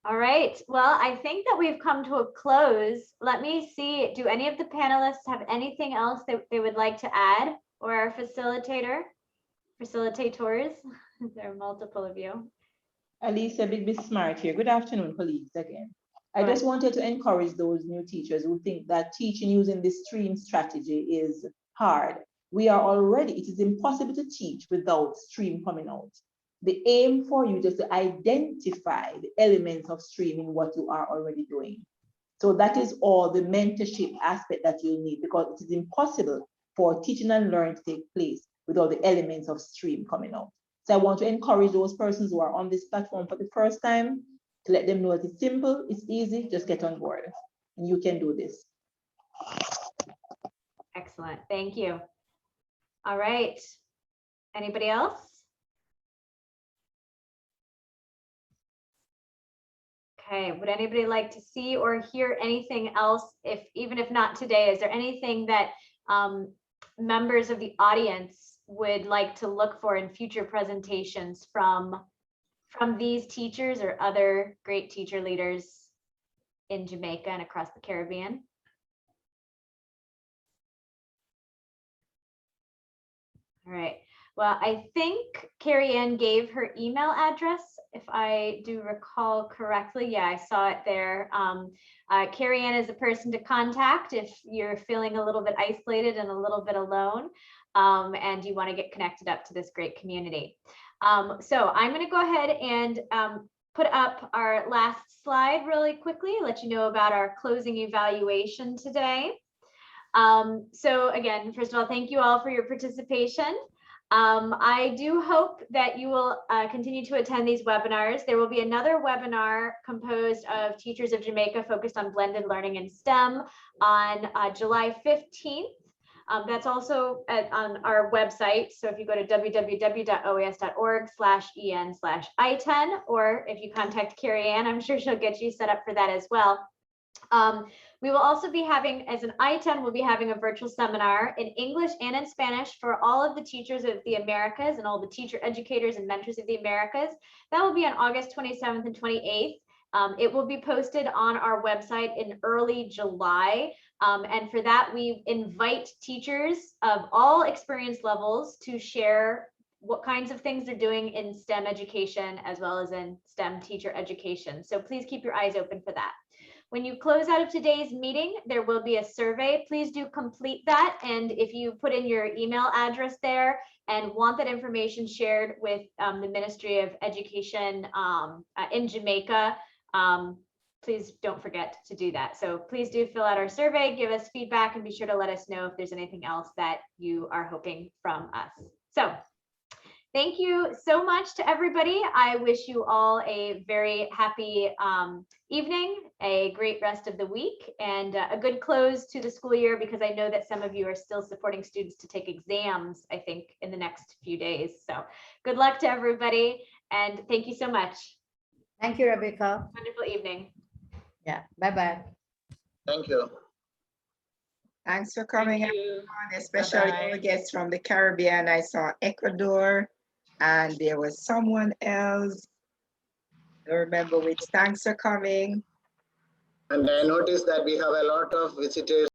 All right. Well, I think that we've come to a close. Let me see. Do any of the panelists have anything else that they would like to add, or our facilitators? There are multiple of you. Alicea, Bigby Smart here. Good afternoon, colleagues, again. I just wanted to encourage those new teachers who think that teaching using the stream strategy is hard. It is impossible to teach without stream coming out. The aim for you is to identify the elements of stream in what you are already doing. So that is all the mentorship aspect that you need, because it is impossible for teaching and learning to take place without the elements of stream coming out. So I want to encourage those persons who are on this platform for the first time to let them know that it's simple, it's easy, just get on board and you can do this. Excellent, thank you. All right, anybody else? Okay, would anybody like to see or hear anything else? Even if not today, is there anything that members of the audience would like to look for in future presentations from these teachers or other great teacher leaders in Jamaica and across the Caribbean? All right. Well, I think Kerry Ann gave her email address, if I do recall correctly. Yeah, I saw it there. Kerry Ann is a person to contact if you're feeling a little bit isolated and a little bit alone, and you want to get connected up to this great community. So I'm going to go ahead and put up our last slide really quickly, let you know about our closing evaluation today. So again, first of all, thank you all for your participation. I do hope that you will continue to attend these webinars. There will be another webinar composed of teachers of Jamaica focused on blended learning in STEM on July 15th. That's also on our website. So if you go to www.oas.org/en/I10, or if you contact Kerry Ann, I'm sure she'll get you set up for that as well. We will also be having, as an I10, we'll be having a virtual seminar in English and in Spanish for all of the teachers of the Americas and all the teacher educators and mentors of the Americas. That will be on August 27th and 28th. It will be posted on our website in early July. And for that, we invite teachers of all experience levels to share what kinds of things they're doing in STEM education as well as in STEM teacher education. So please keep your eyes open for that. When you close out of today's meeting, there will be a survey. Please do complete that. And if you put in your email address there and want that information shared with the Ministry of Education in Jamaica, please don't forget to do that. So please do fill out our survey, give us feedback, and be sure to let us know if there's anything else that you are hoping from us. So thank you so much to everybody. I wish you all a very happy evening, a great rest of the week, and a good close to the school year, because I know that some of you are still supporting students to take exams, I think, in the next few days. So good luck to everybody, and thank you so much. Thank you, Rebecca. Wonderful evening. Yeah, bye-bye. Thank you. Thanks for coming, everyone, especially all the guests from the Caribbean. I saw Ecuador, and there was someone else. I don't remember which. Thanks for coming. And I noticed that we have a lot of visitors